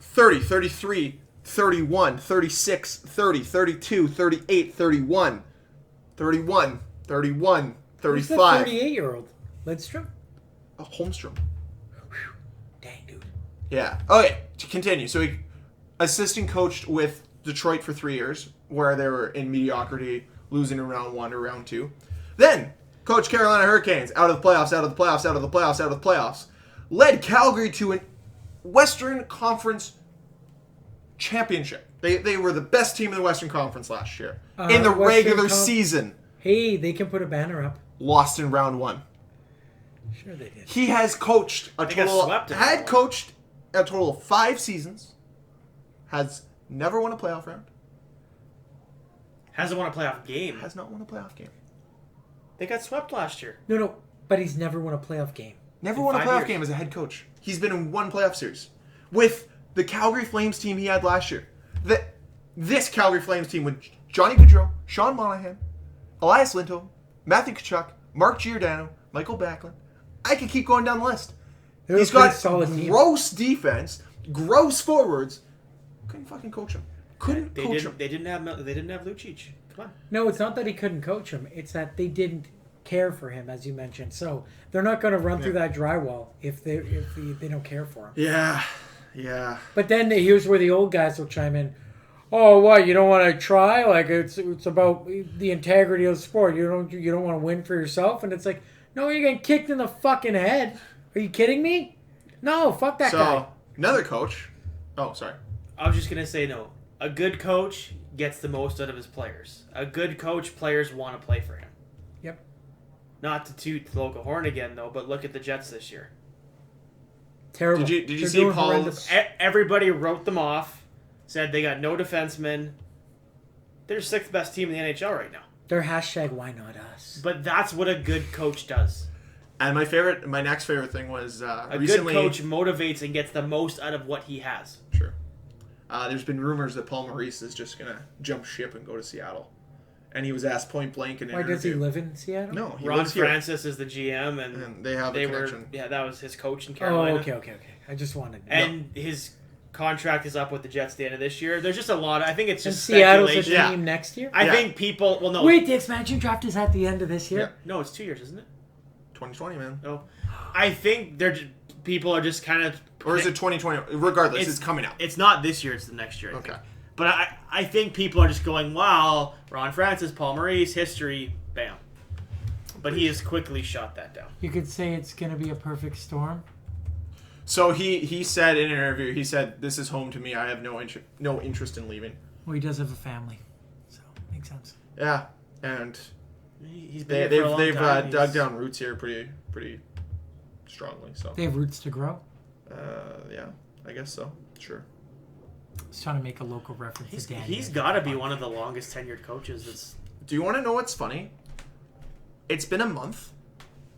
30, 33, 31, 36, 30, 32, 38, 31, 31, 31, Who's the 35. 38-year-old? Lidstrom? Holmstrom. Dang, dude. Yeah. Okay, to continue. So he assistant coached with Detroit for 3 years, where they were in mediocrity, losing in round 1 or round 2. Then, coached Carolina Hurricanes, out of the playoffs, out of the playoffs, out of the playoffs, out of the playoffs. Led Calgary to an Western Conference championship. They were the best team in the Western Conference last year. In the Western regular season. Hey, they can put a banner up. Lost in round 1. Sure they did. He has coached a They got total swept in had round 1. coached a total of 5 seasons. Has never won a playoff round. Hasn't won a playoff game. Has not won a playoff game. They got swept last year. No, but he's never won a playoff game. Never In won a 5 playoff years. game as a head coach. He's been in one playoff series with the Calgary Flames team he had last year. This Calgary Flames team with Johnny Gaudreau, Sean Monahan, Elias Lindholm, Matthew Tkachuk, Mark Giordano, Michael Backlund. I could keep going down the list. They're He's a pretty got solid team. gross defense, gross forwards. Couldn't fucking coach him. Couldn't They coach didn't. him. They didn't have Lucic. Come on. No, it's not that he couldn't coach him. It's that they didn't care for him, as you mentioned. So they're not going to run through that drywall if they don't care for him. Yeah. But then here's where the old guys will chime in. Oh, what? You don't want to try? Like it's about the integrity of the sport. You don't want to win for yourself. And it's like, no, you're getting kicked in the fucking head. Are you kidding me? No, fuck that guy. So, another coach. Oh, sorry. I was just gonna say no. A good coach gets the most out of his players. A good coach, players want to play for him. Yep. Not to toot the local horn again, though, but look at the Jets this year. Terrible. Did you They're see doing Paul's? horrendous. Everybody wrote them off. Said they got no defensemen. They're 6th best team in the NHL right now. They're hashtag why not us. But that's what a good coach does. And my next favorite thing was A recently. good coach motivates and gets the most out of what he has. Sure. There's been rumors that Paul Maurice is just gonna jump ship and go to Seattle, and he was asked point blank in an Why does he interview. live in Seattle? No, he Ron lives here, Francis is the GM, and and they have a connection. that was his coach in Oh, Carolina. okay. I just wanted. And his contract is up with the Jets at the end of this year. There's just a lot. I think it's And just Seattle's a speculation. Yeah. team next year. I Yeah. think people. Well, no. Wait, the expansion draft is at the end of this year. No, it's 2 years, isn't it? 2020, man. No. I think people are just kind of. Or is it 2020? Regardless, it's coming out. It's not this year. It's the next year. I Okay. think. But I think people are just going, wow, Ron Francis, Paul Maurice, history, bam. But he has quickly shot that down. You could say it's going to be a perfect storm. So he said in an interview, he said, "This is home to me. I have no interest in leaving." Well, he does have a family, so makes sense. Yeah, and He's been here for a long they've time. dug He's- down roots here pretty strongly. So They have roots to grow. yeah, I guess so. Sure. I was trying to make a local reference to Danny. He's got to be one of the longest tenured coaches. That's Do you want to know what's funny? It's been a month.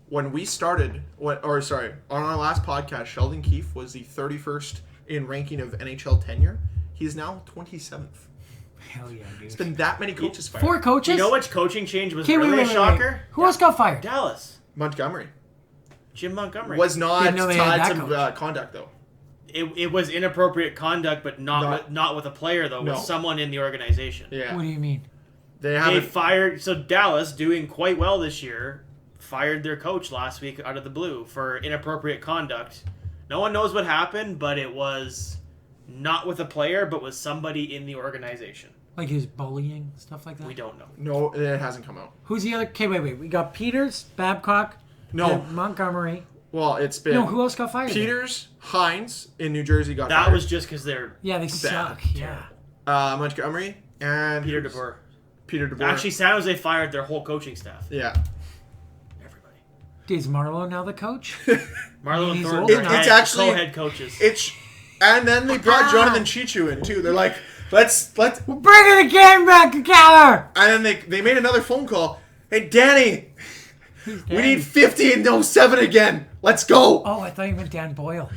When we started, on our last podcast, Sheldon Keefe was the 31st in ranking of NHL tenure. He is now 27th. Hell yeah, dude. It's been that many coaches fired. 4 coaches? You know which coaching change was Okay, really a shocker? Who else got fired? Dallas. Montgomery Jim Montgomery. was not Didn't know they had tied that to coach. conduct though. It was inappropriate conduct, but not with a player though, No. with someone in the organization. Yeah, What do you mean? they They haven't. fired. So Dallas, doing quite well this year, fired their coach last week out of the blue for inappropriate conduct. No one knows what happened, but it was not with a player, but with somebody in the organization. Like his bullying, stuff like that? We don't know. No, it hasn't come out. Who's the other? Okay, wait. We got Peters, Babcock, No. then Montgomery. Well, it's been No, who else got fired? Peters, Hines in New Jersey got That fired. was just because they're Yeah, they suck. Yeah. Montgomery and Peter DeBoer. Peter DeBoer. Actually, San Jose fired their whole coaching staff. yeah. Everybody. Is Marlo now the coach? Marlo and He's Thornton old are now. It's actually- co-head coaches. And then they brought Jonathan Chichu in too. They're like, let's. We're bringing the game back to Keller. And then they made another phone call. Hey, Danny, we Danny? need 50 and no 7 again. Let's go. Oh, I thought you meant Dan Boyle.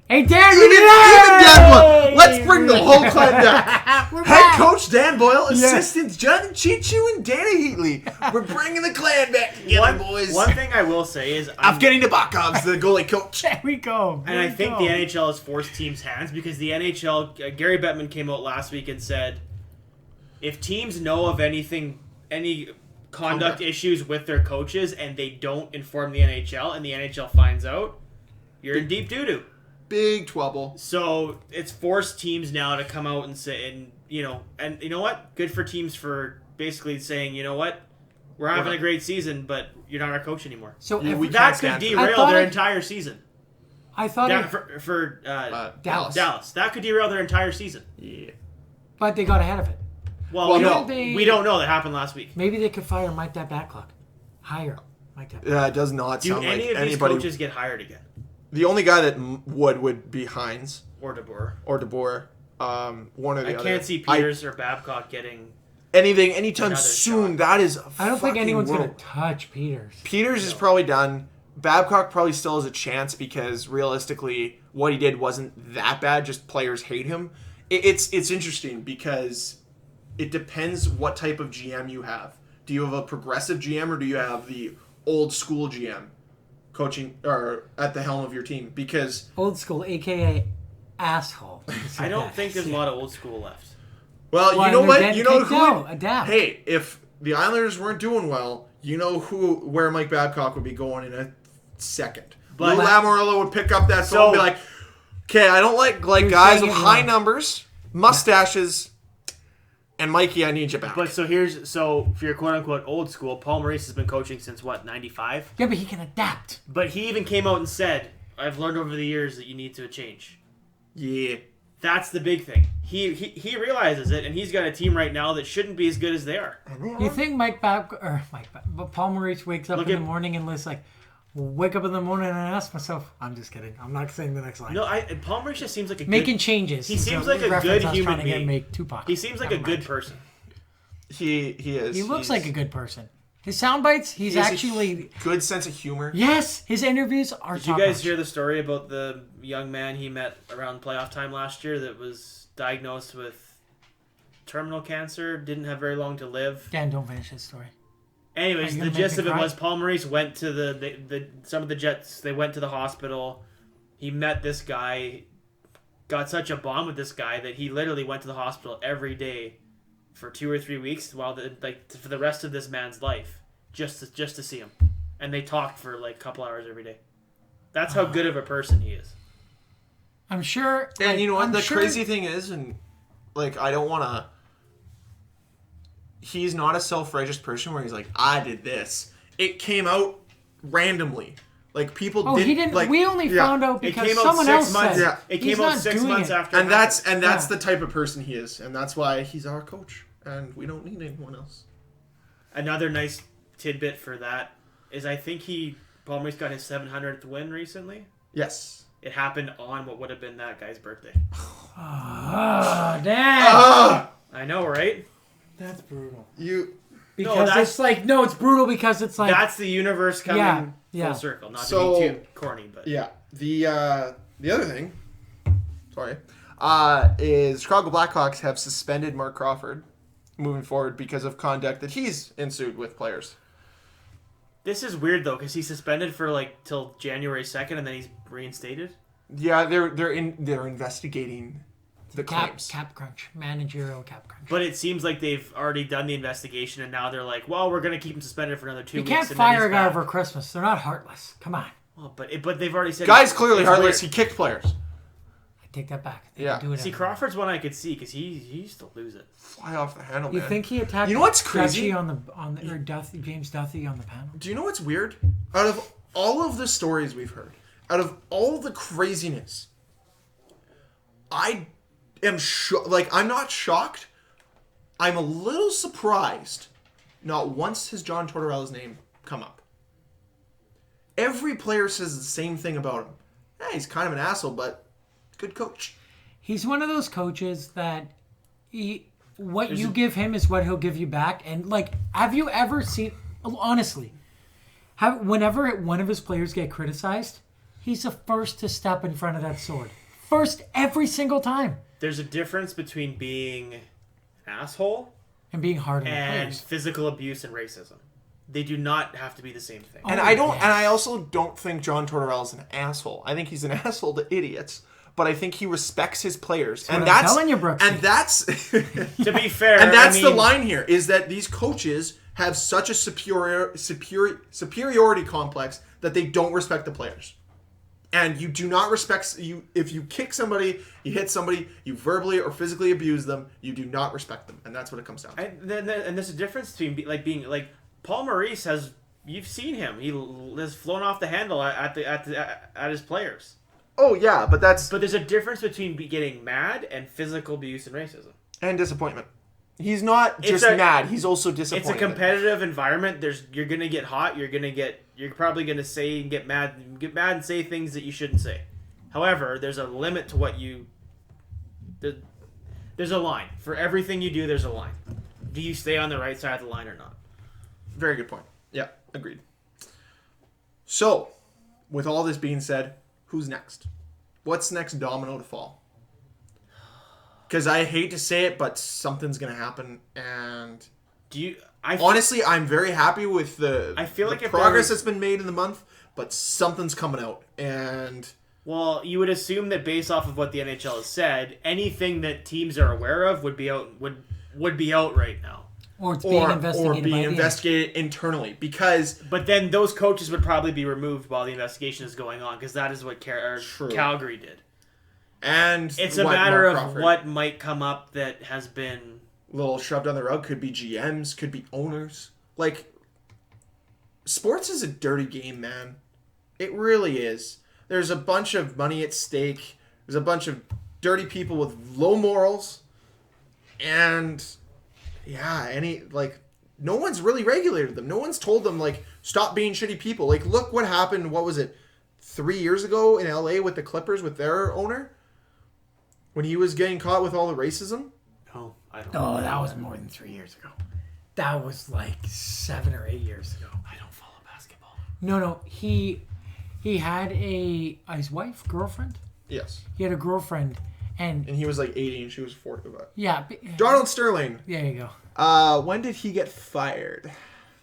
Hey, Dan, Even Dan Boyle. Let's Let's bring the whole clan back. We're Head back. coach Dan Boyle, Yeah. assistants Jonathan Chichu and Danny Heatley. We're bringing the clan back together, boys. One thing I will say is Evgeny Nabokov's the goalie coach. There we go. And I think the NHL has forced teams' hands because the NHL, Gary Bettman came out last week and said, if teams know of any conduct issues with their coaches and they don't inform the NHL and the NHL finds out, you're in deep doo-doo. Big trouble. So it's forced teams now to come out and say, and you know what? Good for teams for basically saying, you know what? We're having a great season, but you're not our coach anymore. So Yeah, if we That can't could stand for derail thought their it- entire season. I thought, For Dallas. Dallas. That could derail their entire season. Yeah. but they got ahead of it. Well, no. we don't know. That happened last week. Maybe they could fire Mike that back clock. Hire Mike that. Yeah, it does not Do sound any like of these anybody. coaches get hired again? The only guy that would be Hines Or DeBoer? or DeBoer. One or the I other. can't see Peters or Babcock getting... Anytime Another soon. shot. That is. I don't think fucking anyone's rope. gonna touch Peters. Peters is probably done. Babcock probably still has a chance because realistically, what he did wasn't that bad. Just players hate him. It's interesting because it depends what type of GM you have. Do you have a progressive GM or do you have the old school GM coaching or at the helm of your team? Because Old school, aka asshole. I don't think there's a lot of old school left. well, Well, you know they're what? dead You know kicked who? out. Adapt. Hey, if the Islanders weren't doing well, you know where Mike Babcock would be going in a second. But- Lou Lamoriello would pick up that phone So- and be like, "Okay, I don't like You're guys saying with it high wrong. numbers, mustaches, and Mikey, I need you back." But for your quote-unquote old school, Paul Maurice has been coaching since, 95? Yeah, but he can adapt. But he even came out and said, I've learned over the years that you need to change. Yeah. That's the big thing. He realizes it, and he's got a team right now that shouldn't be as good as they are. You think but Paul Maurice wakes up Look in at- the morning and lists like, wake up in the morning and ask myself, I'm just kidding. I'm not saying the next line. No, Paul Maurice just seems like a Making good, changes. He seems So like a reference good I was human trying to get being. Make Tupac. He seems like a Never good mind. person. He is. He looks He's- like a good person. His sound bites, he's he has a actually. good sense of humor. Yes, his interviews are. Did you guys hear the story about the young man he met around playoff time last year that was diagnosed with terminal cancer, didn't have very long to live? Dan, don't finish his story. Anyways, Are you the gonna make gist me of it cry? was Paul Maurice went to some of the Jets. They went to the hospital. He met this guy, got such a bond with this guy that he literally went to the hospital every day for 2 or 3 weeks for the rest of this man's life, just to see him. And they talked for like a couple hours every day. That's how good of a person he is. I'm sure. And like, you know what? I'm The sure- crazy thing is, and like, I don't want to. He's not a self-righteous person where he's like, I did this. It came out randomly. Like, people Oh, didn't. he didn't. Like, we only yeah. found out It because came out someone 6 else months. said. Yeah. It He's came out not 6 doing months it. after. And it that's happened. the type of person he is, and that's why he's our coach, and we don't need anyone else. Another nice tidbit for that is I think Paul Maurice got his 700th win recently. Yes. It happened on what would have been that guy's birthday. Oh, damn. Ah, I know, right? That's brutal. you. Because that's- it's like it's brutal because it's like That's the universe coming Yeah. full circle. Not So- to be too corny, but Yeah. The other thing, sorry, is Chicago Blackhawks have suspended Mark Crawford moving forward because of conduct that he's ensued with players. this is weird though because he's suspended for till January 2nd and then he's reinstated. Yeah, they're investigating the claims. cap crunch, managerial cap crunch. But it seems like they've already done the investigation and now they're like, well, we're going to keep him suspended for another 2 You weeks. can't and then fire he's a guy back. over Christmas. They're not heartless. Come on, Well, but they've already said Guy's clearly it's heartless. weird. He kicked players. I take that back. They Yeah. can do it. See, Crawford's one I could see because he used to lose it. Fly off the handle, You man. think he attacked? You know what's crazy? Dutchy or Duthie, James Duthie on the panel. Do you know what's weird? Out of all of the stories we've heard, out of all the craziness, I am I'm not shocked. I'm a little surprised. Not once has John Tortorella's name come up. every player says the same thing about him. Yeah, he's kind of an asshole, but good coach. He's one of those coaches that what you give him is what he'll give you back. And like, have you ever seen? Honestly, whenever one of his players get criticized, he's the first to step in front of that sword. First, every single time. There's a difference between being an asshole And being hard on the and players. physical abuse and racism. They do not have to be the same thing. And I also don't think John Tortorella is an asshole. I think he's an asshole to idiots. But I think he respects his players, I'm telling you, Brooksy. And that's To be fair, and that's the line here is that these coaches have such a superiority complex that they don't respect the players. And you do not respect you if you kick somebody, you hit somebody, you verbally or physically abuse them, you do not respect them, and that's what it comes down to. And there's a difference between being like Paul Maurice has. You've seen him. He has flown off the handle at his players. Oh yeah, but there's a difference between getting mad and physical abuse and racism and disappointment. He's not just mad; he's also disappointed. It's a competitive environment. You're gonna get hot. You're probably gonna say and get mad and say things that you shouldn't say. However, there's a limit to what you. There's a line for everything you do. There's a line. Do you stay on the right side of the line or not? Very good point. Yeah, agreed. So, with all this being said, who's next? What's the next domino to fall? Because I hate to say it, but something's going to happen. And honestly, I'm very happy with the progress that's been made in the month, but something's coming out. And well, you would assume that based off of what the NHL has said, anything that teams are aware of would be out right now. Or it's being investigated internally But then those coaches would probably be removed while the investigation is going on because that is what Calgary did. And it's a matter of what might come up that has been a little shoved on the rug. Could be GMs, could be owners. Like, sports is a dirty game, man. It really is. There's a bunch of money at stake. There's a bunch of dirty people with low morals. And yeah, no one's really regulated them. No one's told them, like, stop being shitty people. Like, look what happened, what was it, 3 years ago in LA with the Clippers with their owner? When he was getting caught with all the racism? No, I don't know. Oh, that was more than 3 years ago. That was like 7 or 8 years ago. I don't follow basketball. No. He had his wife, girlfriend? Yes. He had a girlfriend, and he was like 80 and she was 40. Yeah. Donald Sterling. There you go. When did he get fired?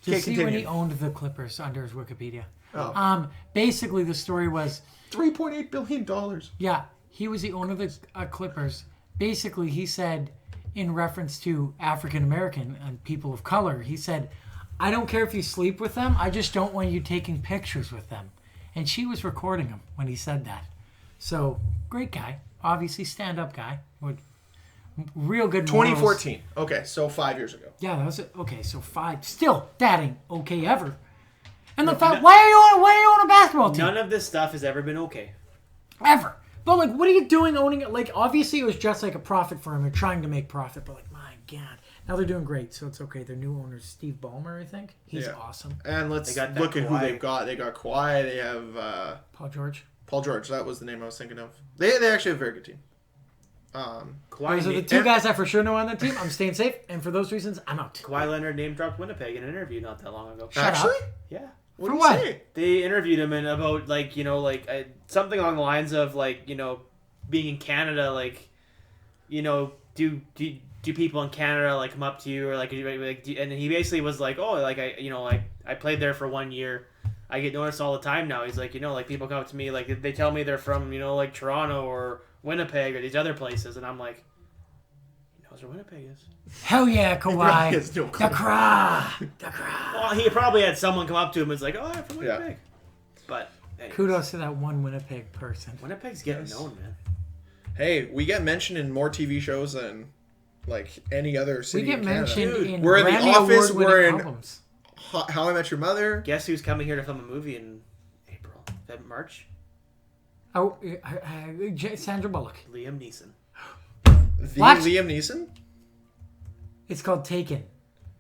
Just see when he owned the Clippers under his Wikipedia. Oh. Basically, the story was $3.8 billion. Yeah. He was the owner of the Clippers. Basically, he said, in reference to African American and people of color, he said, I don't care if you sleep with them, I just don't want you taking pictures with them. And she was recording him when he said that. So, great guy. Obviously, stand-up guy. With real good morals. 2014. Okay, so 5 years ago. Yeah, that was it. Okay, so 5. Still, that ain't okay ever. And the fact, why are you on a basketball team? None of this stuff has ever been okay. Ever. But, like, what are you doing owning it? Like, obviously it was just like a profit firm. They're trying to make profit, but, like, my God. Now they're doing great, so it's okay. Their new owner is Steve Ballmer, I think. He's awesome. And let's look at who they've got. They got Kawhi. They have... Paul George. That was the name I was thinking of. They actually have a very good team. Those are the two guys I for sure know on that team. I'm staying safe, and for those reasons, I'm out. Kawhi Leonard name-dropped Winnipeg in an interview not that long ago. Actually? Yeah. What did he say? They interviewed him and about, like, you know, like, something along the lines of, like, you know, being in Canada, like, you know, do people in Canada, like, come up to you or, like and he basically was like, oh, like, I played there for 1 year. I get noticed all the time now. He's like, you know, like, people come up to me, like, they tell me they're from, you know, like, Toronto or Winnipeg or these other places, and I'm like, he knows where Winnipeg is. Hell yeah, Kawhi. The cry. Well, he probably had someone come up to him and was like, oh, I'm from Winnipeg. Yeah. But anyways. Kudos to that one Winnipeg person. Winnipeg's getting known, man. Hey, we get mentioned in more TV shows than, like, any other city in Canada. We get mentioned in we're in The Office, we're in albums. How I Met Your Mother. Guess who's coming here to film a movie in April? March? Oh, Sandra Bullock. Liam Neeson. Liam Neeson? It's called Taken.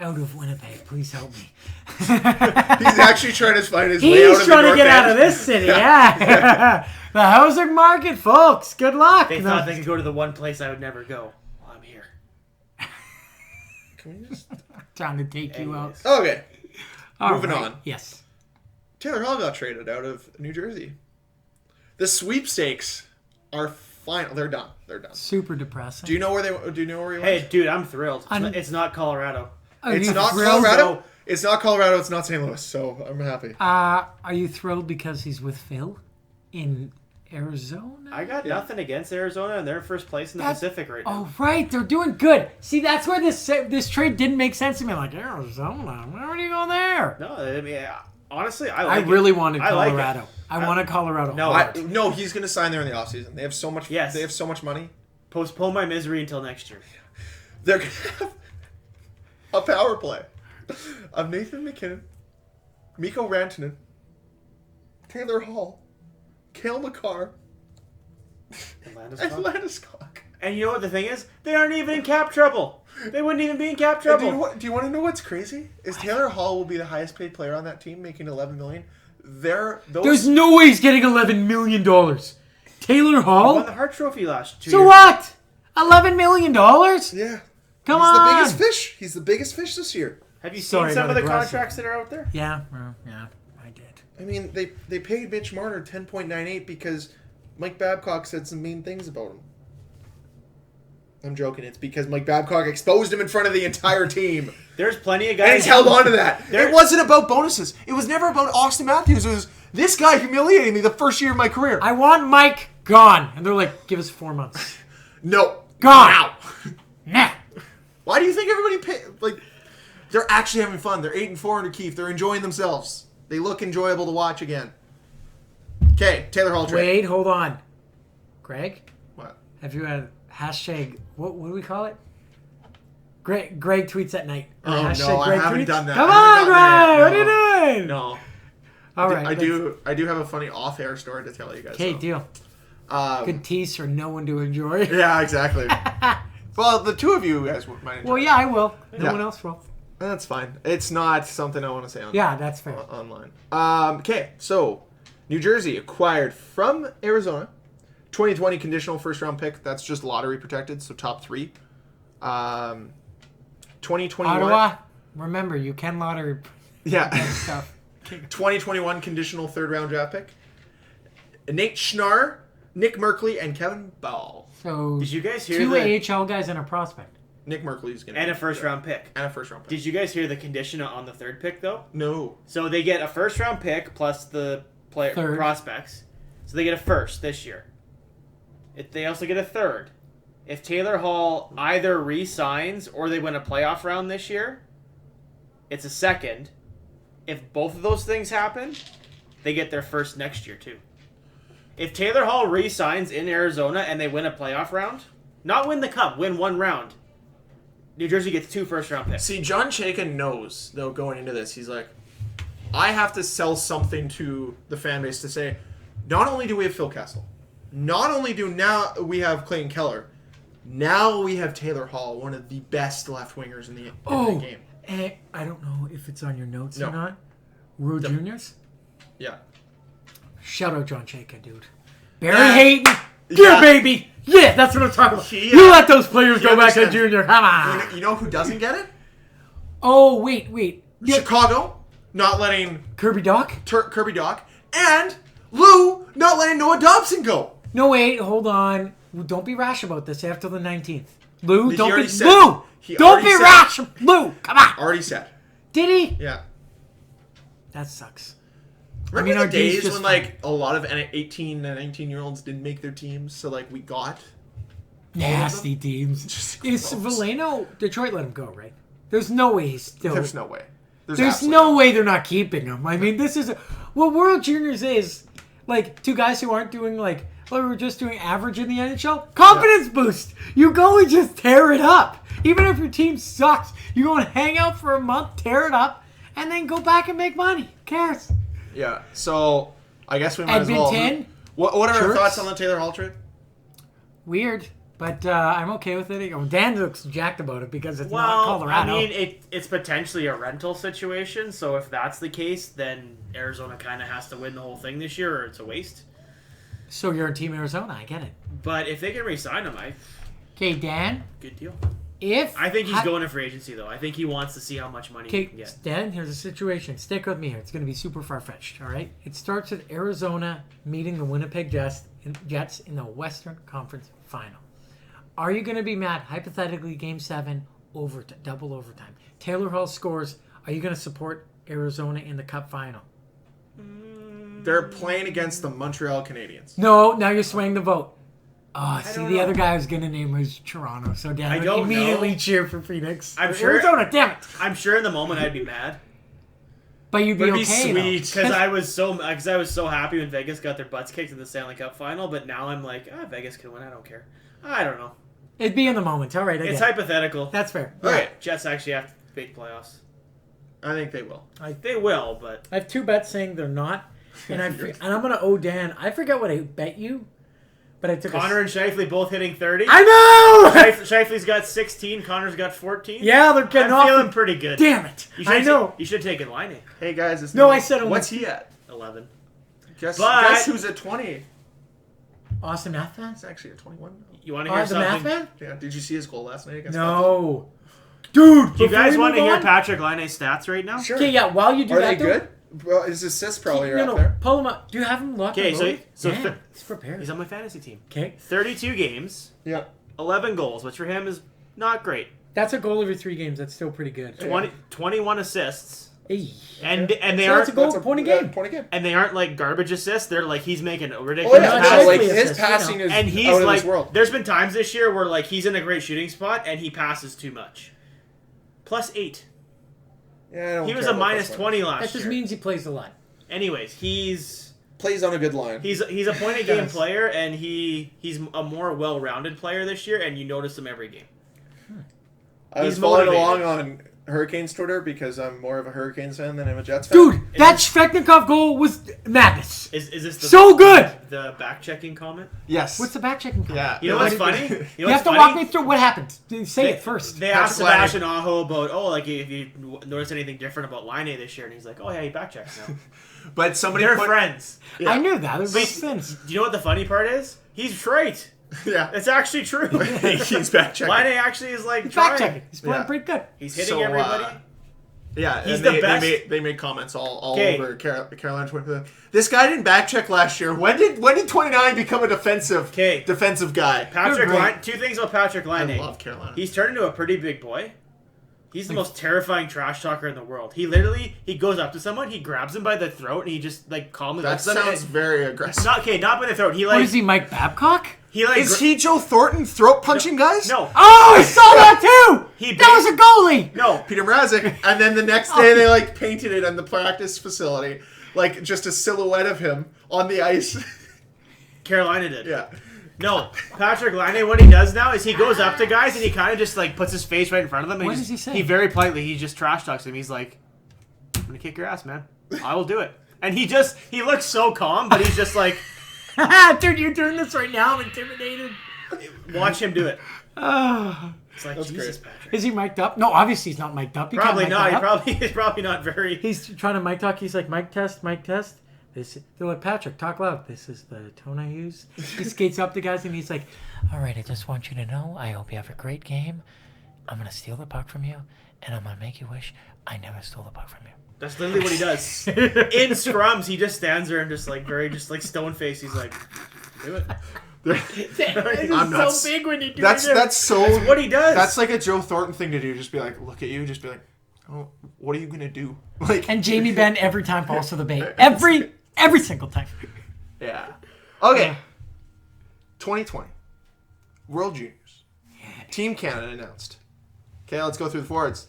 out of Winnipeg. Please help me. He's actually trying to find his way out of the He's trying to get out of End. this city, yeah. The housing market, folks. Good luck. They thought they could go to the one place I would never go. Well, I'm here. Can we just... Trying to take you out. Anyways. Okay. All Moving right. on. Yes. Taylor Hall got traded out of New Jersey. The sweepstakes are final. They're done. They're done. Super depressing. Do you know where he went? Hey, dude, I'm thrilled. It's not Colorado. Are It's you not thrilled? Colorado. It's not Colorado. It's not St. Louis. So I'm happy. Are you thrilled because he's with Phil in Arizona? I got nothing against Arizona, and they're in first place in the Pacific right now. Oh, right. They're doing good. See, that's why this trade didn't make sense to me. Like, Arizona? Why would you go there? No, I mean, honestly, I really wanted I like Colorado. it. I wanted Colorado. No. hard. No, he's going to sign there in the offseason. They have so much. Yes. They have so much money. Postpone my misery until next year. They're going to have a power play of Nathan McKinnon, Mikko Rantanen, Taylor Hall, Cale Makar, and Landeskog. And you know what the thing is? They aren't even in cap trouble. They wouldn't even be in cap trouble. Do you want to know what's crazy? Is Taylor Hall will be the highest paid player on that team, making $11 million. There's no way he's getting $11 million. Taylor He Hall? won the Hart Trophy last 2 So years. what? $11 million? Yeah. Come He's on. the biggest fish. He's the biggest fish this year. Have you Sorry seen some about of the aggressive. contracts that are out there? Yeah, well, yeah, I did. I mean, they paid Mitch Marner $10.98 because Mike Babcock said some mean things about him. I'm joking. It's because Mike Babcock exposed him in front of the entire team. There's plenty of And guys. he's held on to that. There- It wasn't about bonuses. It was never about Austin Matthews. It was this guy humiliating me the first year of my career. I want Mike gone. And they're like, give us 4 months. No. Gone. Now. Nah. Why do you think everybody they're actually having fun. They're 8-4 under Keefe. They're enjoying themselves. They look enjoyable to watch again. Okay, Taylor Hall trade. Wait, hold on. Greg, What? have you had hashtag, what do we call it? Greg tweets at night. Oh, no, Hashtag I Greg haven't tweets? done that. Come I on, haven't gotten Greg. there. What are you doing? No. All right. I do have a funny off-air story to tell you guys. Okay, though. deal. Um, Good tease for no one to enjoy. Yeah, exactly. Well, the two of you guys might enjoy. Well, yeah, I will. No Yeah. one else will. That's fine. It's not something I want to say on Yeah, that's fair. online. Okay, so New Jersey acquired from Arizona 2020 conditional first round pick. That's just lottery protected, so top 3. 2021. Ottawa, remember, you can lottery Yeah. stuff. 2021 conditional third round draft pick. Nate Schnarr, Nick Merkley, and Kevin Ball. So, Did you guys hear 2 the AHL guys and a prospect. Nick Merkley's gonna and a be- first round pick? and a first round pick. Did you guys hear the condition on the third pick though? No. So they get a first round pick plus the player Third. prospects. So they get a first this year. They also get a third. If Taylor Hall either re-signs or they win a playoff round this year, it's a second. If both of those things happen, they get their first next year too. If Taylor Hall re-signs in Arizona and they win a playoff round, not win the cup, win one round, New Jersey gets 2 first round picks. See, John Chaykin knows, though, going into this, he's like, I have to sell something to the fan base to say, not only do we have Phil Kessel, not only do now we have Clayton Keller, now we have Taylor Hall, one of the best left wingers in the game. I don't know if it's on your notes No. or not. World Juniors? Yeah. Shout out John Chayka, dude. Barry Yeah. Hayton. Yeah. Yeah, baby. Yeah, that's what I'm talking about. He, You let those players he go back to understands. junior. Come on. You know who doesn't get it? Oh, wait. Yeah, Chicago, not letting Kirby Doc? Kirby Doc, and Lou not letting Noah Dobson go. No, wait. Hold on. Don't be rash about this after the 19th. Lou, He don't already be... said- Lou! he Don't already be said- rash. Lou, come on. Already said. Did he? Yeah. That sucks. Remember our the D's days just when, like, a lot of 18 and 19-year-olds didn't make their teams, so, like, we got... Nasty teams. Just Is gross. Valeno... Detroit let him go, right? There's no way he's still... There's no way. There's absolutely no way they're not keeping him. I mean, this is... What World Juniors is, like, 2 guys who aren't doing, like... Well, we were just doing average in the NHL. Confidence boost. You go and just tear it up. Even if your team sucks, you go and hang out for a month, tear it up, and then go back and make money. Who cares? Yeah, so I guess we might as well... Edmonton. What are our Jerks. thoughts on the Taylor Hall trade? Weird, But I'm okay with it. Dan looks jacked about it because it's not Well, Colorado. I mean, it's potentially a rental situation. So if that's the case, then Arizona kind of has to win the whole thing this year, or it's a waste. So you're on Team Arizona. I get it. But if they can re-sign him, Okay, Dan. good deal. I think he's going to free agency, though. I think he wants to see how much money he Okay, can get. Dan, here's a situation. Stick with me here. It's going to be super far-fetched, all right? It starts with Arizona meeting the Winnipeg Jets in the Western Conference Final. Are you going to be mad, hypothetically, Game 7, double overtime? Taylor Hall scores. Are you going to support Arizona in the Cup Final? They're playing against the Montreal Canadiens. No, now you're swaying the vote. Oh, see, don't the know. other guy I was going to name was Toronto, so Dan I would don't immediately know. cheer for Phoenix. I'm Or sure- Arizona, damn it. I'm sure in the moment I'd be mad. But you'd be It'd be okay, sweet. though. Because I was so happy when Vegas got their butts kicked in the Stanley Cup final, but now I'm like, Vegas can win. I don't care. I don't know. It'd be in the moment. All right, I It's get it. hypothetical. That's fair. All right. Jets actually have to make playoffs. I think they will. They will, but I have two bets saying they're not, and I'm gonna owe Dan. I forget what I bet you, but I took Connor and Shifley both hitting 30. I know. Shifley's got 16. Connor's got 14. Yeah, they're getting I'm off. feeling pretty good. Damn it! I know. You should have taken Line Hey guys, No, I said only- what's he at? 11. Guess who's at 20? Austin Math fan? He's actually at 21. You want to hear The Math something? fan? Yeah. Did you see his goal last night against? No. Dude, Do you guys want to hear Pat? Patrick Laine's stats right now? Sure. Okay, yeah. While you do Are that, they good? Well, his assists probably are No, up there. pull him up. Do you have him locked? Okay, and so- loaded? so Damn, th- he's prepared. He's on my fantasy team. Okay, 32 games, Yeah. 11 goals, which for him is not great. that's a goal every 3 games. That's still pretty good. 21 assists, Hey. and they So that's aren't a goal. Point a game. Point a game. and they aren't like garbage assists. They're like he's making Oh ridiculous yeah, It's no, passes. like basically his assist, passing you know. is And he's out of like, this world. there's been times this year where like he's in a great shooting spot and he passes too much. +8. Yeah, I don't He was care a about minus this 20 That last just year. means he plays a lot. Anyways, he's Plays on a good line. a point a game Yes. player, and he's a more well-rounded player this year, and you notice him every game. I was he's following motivated. along on Hurricanes Twitter because I'm more of a Hurricanes fan than I'm a Jets fan. Dude, that Svechnikov goal was madness. Is this the, So good. the back-checking comment? Yes. What's the back checking? Yeah. You know what's funny? You have to walk me through what happened. Say it first. They asked Patrick Laine. Sebastian Aho about, like if you noticed anything different about Line this year, and he's like, oh yeah, he back-checks now. But somebody They're put, friends. Yeah. I knew that. It was Wait, sense. Do you know what the funny part is? He's right. Yeah. It's actually true. He's back checking. Line actually is like Back trying. checking. He's playing Yeah. pretty good. He's hitting So, everybody. Yeah, He's and the best. They made comments all Okay. over Carolina Twitter. This guy didn't back check last year. When did 29 become a defensive guy? Patrick great. Line. 2 things about Patrick Line. I love Carolina. He's turned into a pretty big boy. He's the most terrifying trash talker in the world. He literally goes up to someone, he grabs him by the throat, and he just like calmly That looks at them. sounds very aggressive. Not by the throat. He What like is he, Mike Babcock? he like Is he Joe Thornton throat punching guys? no Oh, I saw that too. He That was a goalie. no. Peter Mrazek. And then the next day they like painted it on the practice facility. Like just a silhouette of him on the ice. Carolina did. Yeah. No, Patrick Laine, what he does now is he goes up to guys and he kind of just like puts his face right in front of them. And What just, does he say? He very politely, he just trash talks him. He's like, I'm going to kick your ass, man. I will do it. And he looks so calm, but he's just like, Dude, you're doing this right now. I'm intimidated. watch him do it. Oh. It's like, That's Jesus, great. Patrick. Is he mic'd up? No, obviously he's not mic'd up. You Probably can't not. mic that up. He's probably not very. He's trying to mic talk. He's like, mic test, mic test. They're like, Patrick, talk loud. This is the tone I use. He skates up to guys and he's like, all right, I just want you to know, I hope you have a great game. I'm going to steal the puck from you, and I'm going to make you wish I never stole the puck from you. That's literally what he does. In scrums, he just stands there and just like stone face. He's like, do it. I'm not so big when you do That's so. That's what he does. That's like a Joe Thornton thing to do. Just be like, look at you. Just be like, oh, what are you gonna do? Like, And Jamie Benn every time falls to the bait. Every single time. yeah. Okay. 2020 World Juniors. Team Canada announced. Okay, let's go through the forwards.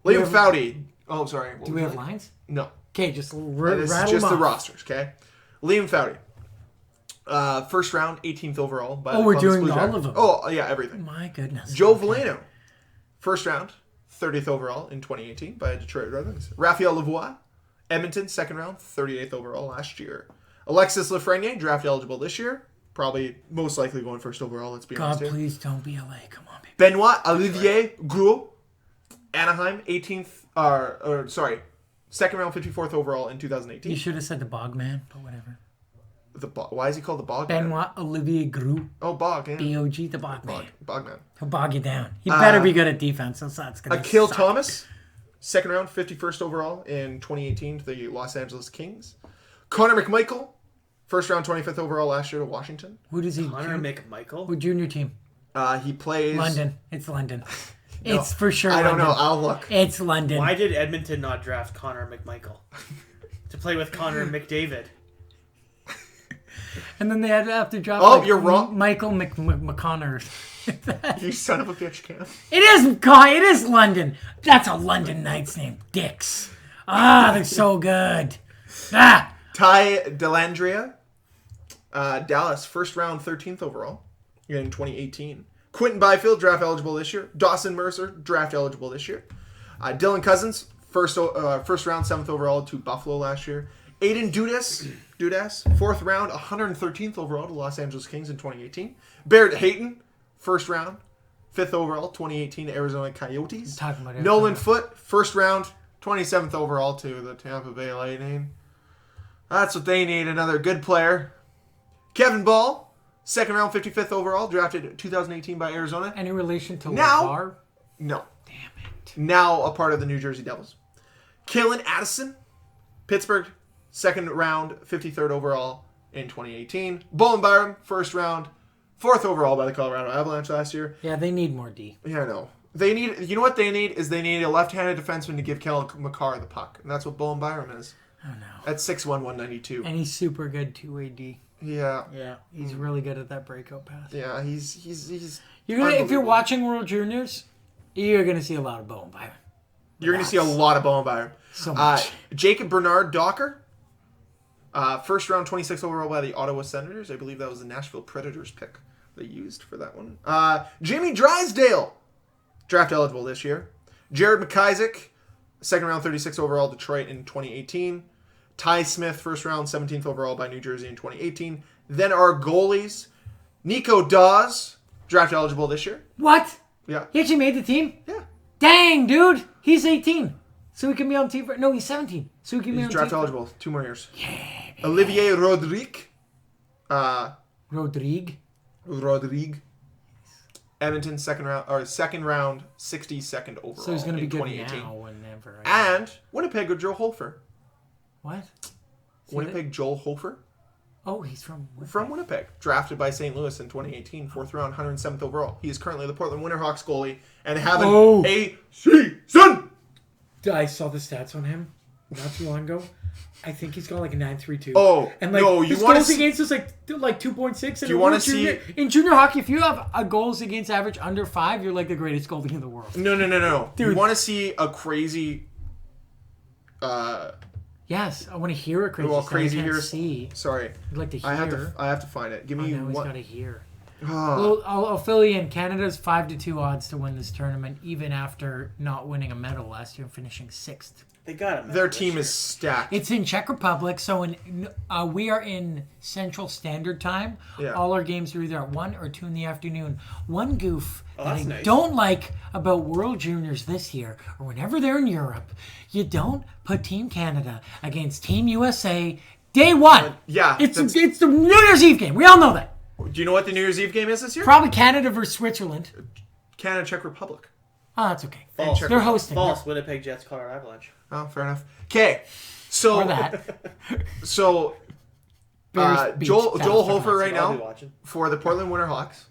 Liam have- Foudy. Oh, sorry. Do we have lines? No. Okay, just This rattle is them just the off. rosters. Okay. Liam Foudy. First round, 18th overall. By Oh, the we're Columbus doing Blue all Jackets. of them. Oh, yeah, everything. My goodness. Joe Veleno. First round, 30th overall in 2018 by Detroit Red Wings. Raphael Lavoie. Edmonton, second round, 38th overall last year. Alexis Lafreniere, draft eligible this year. Probably most likely going first overall, let's be honest God, here. please don't be LA. Come on, baby. Benoit Olivier Gros, Anaheim, 2nd round, 54th overall in 2018. You should have said the Bogman, but whatever. Why is he called the Bog? Benoit Olivier Gros. Oh, Bog. Yeah. B-O-G, the Bogman. Bogman. He'll bog you down. He better be good at defense. That's gonna Akil suck. Thomas, 2nd round, 51st overall in 2018 to the Los Angeles Kings. Connor McMichael, 1st round, 25th overall last year to Washington. Who does he? Connor McMichael? What junior team? He plays... London. It's London. It's for sure I don't London. know. I'll look. It's London. Why did Edmonton not draft Connor McMichael? To play with Connor McDavid. And then they had to have to drop. Oh, you're wrong. Michael McConnor. You son of a bitch, Cam. It is London. That's a London Knights name. Dicks. Ah, they're so good. Ah. Ty Dellandrea, Dallas, 1st round, 13th overall in 2018. Quentin Byfield, draft eligible this year. Dawson Mercer, draft eligible this year. Dylan Cousins, first round, 7th overall to Buffalo last year. Aiden Dudas, 4th round, 113th overall to Los Angeles Kings in 2018. Barrett Hayton, 1st round, 5th overall, 2018 to Arizona Coyotes. Nolan Foote, 1st round, 27th overall to the Tampa Bay Lightning. That's what they need, another good player. Kevin Ball, 2nd round, 55th overall, drafted 2018 by Arizona. Any relation to Now- LeVar? No. Damn it. Now a part of the New Jersey Devils. Kalen Addison, Pittsburgh, 2nd round, 53rd overall in 2018. Bowen Byram, 1st round, 4th overall by the Colorado Avalanche last year. Yeah, they need more D. Yeah, I know. They need, you know what they need is they need a left-handed defenseman to give Kel McCarr the puck. And that's what Bowen Byram is. Oh no. At 6'1", 192. And he's super good 2-way D. Yeah. Yeah, he's really good at that breakout pass. Yeah, he's You're gonna, if you're unbelievable. watching World Juniors, you're gonna see a lot of Bowen Byron. You're going to see a lot of Bowen Byram. So much. Jacob Bernard Docker, 1st round, 26th overall by the Ottawa Senators. I believe that was the Nashville Predators pick they used for that one. Jamie Drysdale, draft eligible this year. Jared McIsaac, 2nd round, 36th overall, Detroit in 2018. Ty Smith, 1st round, 17th overall by New Jersey in 2018. Then our goalies, Nico Dawes, draft eligible this year. What? Yeah. He actually made the team? Yeah. Dang, dude. He's 18. So he can be on team for... No, he's 17. So he can be He's on draft team eligible. 2 more years. Yeah. Olivier Rodrigue. Rodrigue. Edmonton, 2nd round, 62nd overall. So he's going to be in good 2018. now whenever. And Winnipeg, Joel Hofer. What? Winnipeg, Joel Hofer. Oh, he's from... From Winnipeg. Drafted by St. Louis in 2018. 4th round, 107th overall. He is currently the Portland Winterhawks goalie and having a season. I saw the stats on him not too long ago. I think he's got like a 9.32. Oh, and like no, his you want goals to against is like 2.6. Do you want to see... In junior hockey, if you have a goals against average under 5, you're like the greatest goalie in the world. No. Dude. You want to see a crazy... Yes, I want to hear a crazy. Well, stat. crazy I can't here. see. Sorry. I'd like to hear. I have to find it. Give me now he's one. got to hear. Oh. Well, I'll fill you in. Canada's 5-2 odds to win this tournament, even after not winning a medal last year and finishing 6th. They got it. Their team is stacked. It's in Czech Republic, so we are in Central Standard Time. Yeah. All our games are either at 1 or 2 in the afternoon. One goof that I that's nice. don't like about World Juniors this year, or whenever they're in Europe, you don't put Team Canada against Team USA day one. Yeah, It's the New Year's Eve game. We all know that. Do you know what the New Year's Eve game is this year? Probably Canada versus Switzerland. Canada, Czech Republic. Oh, that's okay. False. They're hosting. False. Winnipeg Jets, Colorado Avalanche. Oh, fair enough. Okay, so Or that. so Bears beats Joel Dallas Hofer right I'll be now watching. for the Portland Winterhawks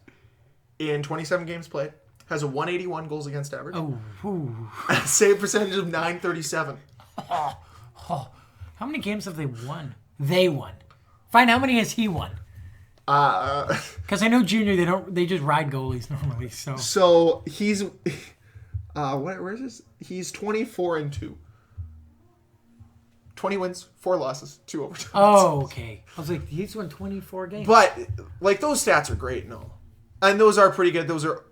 in 27 games played has a 181 goals against average, Oh, ooh. a save percentage of 937. How many games have they won? They won. Find how many has he won? Because I know Junior, they just ride goalies normally. So he's where is this? He's 24-2. 20 wins, 4 losses, 2 overtimes. Oh, okay. I was like, he's won 24 games. But like those stats are great, no, and those are pretty good. Those are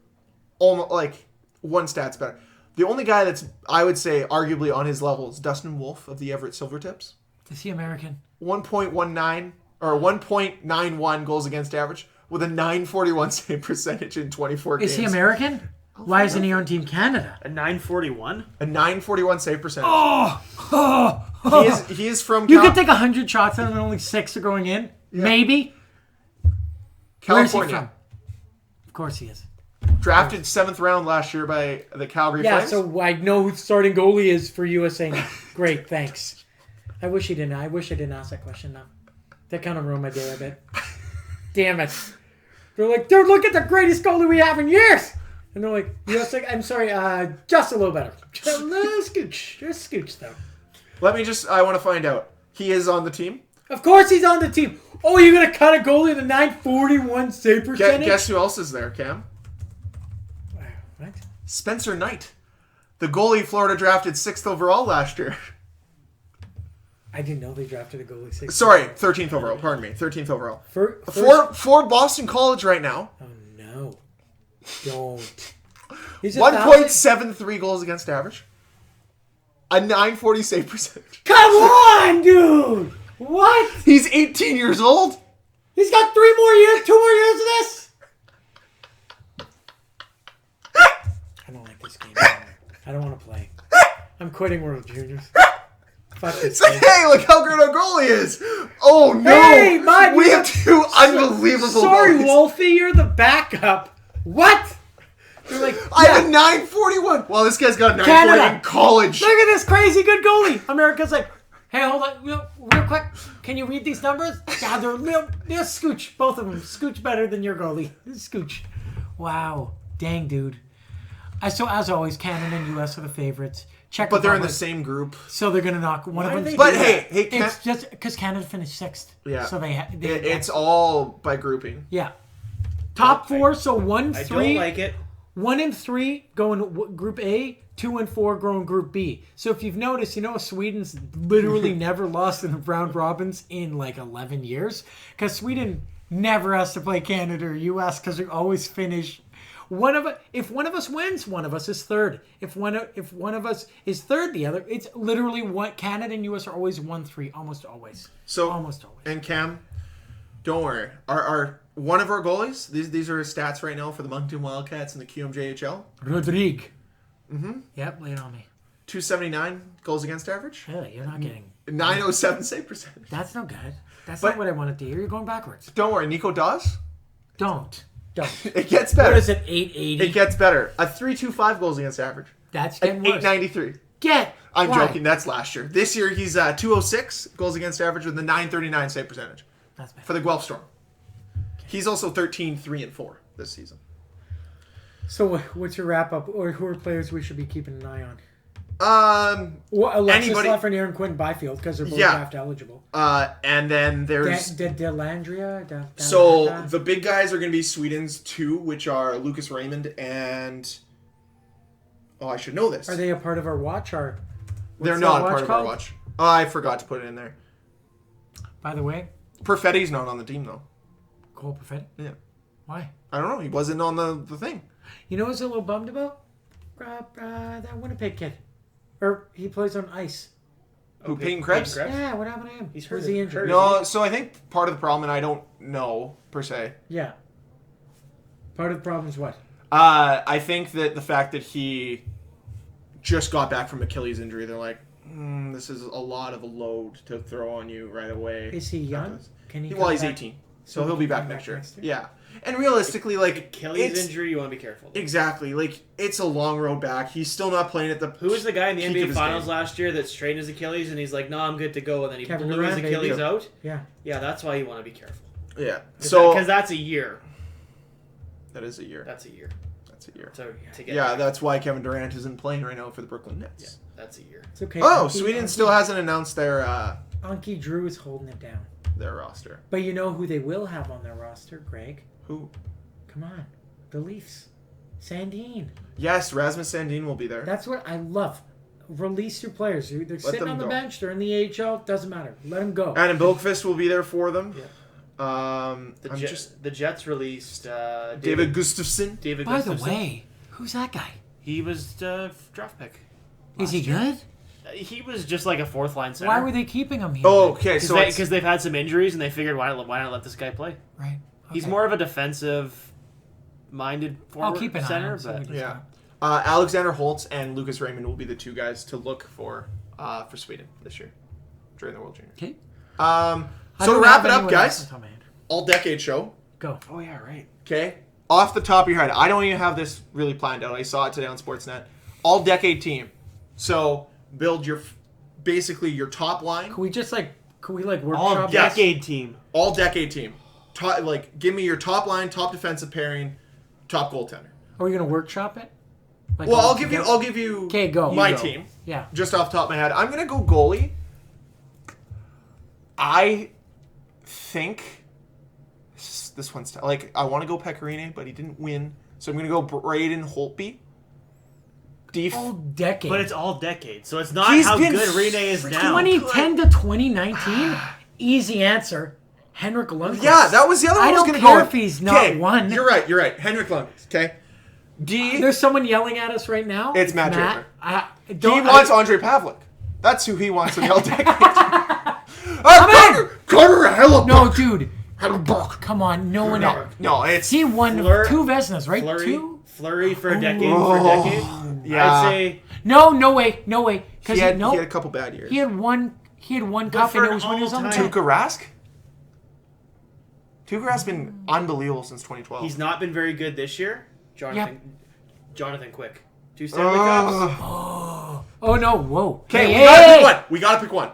almost like one stat's better. The only guy that's I would say arguably on his level is Dustin Wolf of the Everett Silvertips. Is he American? 1.19 or 1.91 goals against average with a 941 save percentage in 24 games. Is he American? Why isn't he on Team Canada? A 941? A 941 save percentage. Oh, He is from you could take 100 shots at him and only 6 are going in. Yeah. Maybe. Where is he California. from? Of course he is. Drafted 7th round last year by the Calgary Flames. So I know who starting goalie is for USA now. Great, thanks. I wish I didn't ask that question now. That kind of ruined my day a bit. Damn it. They're like, dude, look at the greatest goalie we have in years. And they're like, USA, I'm sorry, just a little better. Just a little scooch. Just scooch, though. I want to find out. He is on the team? Of course he's on the team. Oh, you're going to cut a goalie with a 941 save percentage? Guess who else is there, Cam? What? Spencer Knight. The goalie Florida drafted 6th overall last year. I didn't know they drafted a goalie 6th. Sorry, 13th overall. Pardon me. 13th overall. For Boston College right now. Oh, no. Don't. He's 1.73 goals against average. A 940 save percentage. Come on, dude! What? He's 18 years old. He's got 2 more years of this? I don't like this game anymore. I don't want to play. I'm quitting World Juniors. Fuck this Say, game. hey, look how great our goalie is. Oh, no. Hey, bud, we have 2 unbelievable Sorry, goalies. Wolfie, you're the backup. What? You're like, I have a 941. Well, this guy's got a 940 in college. Look at this crazy good goalie. America's like, hey, hold on, real quick. Can you read these numbers? Yeah, they're scooch. Both of them. Scooch better than your goalie. Scooch. Wow. Dang, dude. So, as always, Canada and U.S. are the favorites. But they're in the same group. So they're going to knock one of them. But hey, it's just because Canada finished 6th. Yeah. So it's all by grouping. Yeah. Top 4, so 1, 3. I don't like it. 1 and 3 go in Group A, 2 and 4 go in Group B. So if you've noticed, Sweden's literally never lost in the round robins in like 11 years. Because Sweden never has to play Canada or US because we always finish. If one of us wins, one of us is third. If one of us is third, the other. It's literally Canada and US are always 1-3, almost always. Almost always. And Cam, don't worry. Our one of our goalies. These are his stats right now for the Moncton Wildcats and the QMJHL. Rodrigue. Mm-hmm. Yep, lay it on me. 279 goals against average. Really, you're not getting 907 save percentage. That's no good. That's not what I wanted to hear. You're going backwards. Don't worry, Nico Dawes. Don't. It gets better. What is it, 880? It gets better. A 325 goals against average. That's getting worse. 893. I'm joking. That's last year. This year he's 206 goals against average with a 939 save percentage. That's bad. For the Guelph Storm. He's also 13-3-4 this season. So what's your wrap up, or who are players we should be keeping an eye on? Alexis Lafreniere and Quentin Byfield because they're both draft eligible. And then there's Delandria. So the big guys are going to be Sweden's 2, which are Lucas Raymond and I should know this. Are they a part of our watch? Or they're not part of our watch. Oh, I forgot to put it in there. By the way, Perfetti's not on the team though. Cole Perfetti? Yeah. Why? I don't know. He wasn't on the thing. You know what I was a little bummed about? That Winnipeg kid. Or he plays on ice. Who, Peyton Krebs? Yeah, what happened to him? He's hurt. Was he injured? No, so I think part of the problem, and I don't know per se. Yeah. Part of the problem is what? I think that the fact that he just got back from Achilles injury, they're like, this is a lot of a load to throw on you right away. Is he young? Can he? Well, he's 18, so he'll be back next year. Yeah. And realistically, like Achilles injury, you want to be careful. Exactly, like it's a long road back. He's still not playing at the. Who was the guy in the peak NBA of his Finals game. last year that strained his Achilles and he's like, "No, I'm good to go," and then he Kevin blew Durant, his Achilles baby. out. Yeah. Yeah, that's why you want to be careful. Yeah. So because that's a year. That is a year. That's a year. That's a year. So to get Yeah, that's why Kevin Durant isn't playing right now for the Brooklyn Nets. Yeah, that's a year. It's okay. Oh, Sweden still hasn't announced their Anki Drew is holding it down. their roster. But you know who they will have on their roster, Greg? Who? Come on. The Leafs. Sandin. Yes, Rasmus Sandin will be there. That's what I love. Release your players. They're sitting them on the go. bench. They're in the AHL. Doesn't matter. Let them go. Adam Bilkvist will be there for them. Yeah. The Jets released David Gustafsson. By the way, who's that guy? He was draft pick. Is he good? He was just like a fourth line center. Why were they keeping him here? Oh, okay. So Because they've had some injuries and they figured why not let this guy play? Right. He's Okay. more of a defensive-minded forward I'll keep an center, eye on him. but yeah. Alexander Holtz and Lucas Raymond will be the two guys to look for Sweden this year during the World Juniors. Okay. So to wrap it up, guys, Oh, man. all-decade show. Go. oh yeah, right. Okay? Off the top of your head, I don't even have this really planned out. I saw it today on Sportsnet. All-decade team. So build basically your top line. Could we workshop All this? decade team. All-decade team. Give me your top line, top defensive pairing, top goaltender. Are we gonna workshop it? Like Well, all I'll give you Okay, go. my You go. team. Yeah. Just off the top of my head. I'm going to go goalie. I think this one's I want to go Pecorine, but he didn't win. So I'm going to go Braden Holtby. All decade. But it's all decade, so it's not He's how been good Rene is now. 2010 to 2019. Easy answer. Henrik Lundqvist. Yeah, that was the other one I I was don't going to care go. if he's not one. You're right. Henrik Lundqvist. Okay. There's someone yelling at us right now. It's Matt Draper. He Don't wants Andre Pavlik. That's who he wants in the all-decade. Carter Hellebuyck. No, dude. Hellebuyck. Come on, no one. No, it's He won Fleur- 2 Vezinas, right? Flurry, 2. Flurry for a decade. yeah. I'd say No way. Because he had a couple bad years. he had one cup, for and it was when he was on the all-time- team. Tuukka Rask? Tuukka Rask's been unbelievable since 2012. he's not been very good this year. Jonathan Quick. 2 Stanley Ugh. Cups. Oh no! Whoa. Okay, Hey, we gotta hey, pick one. We gotta pick one.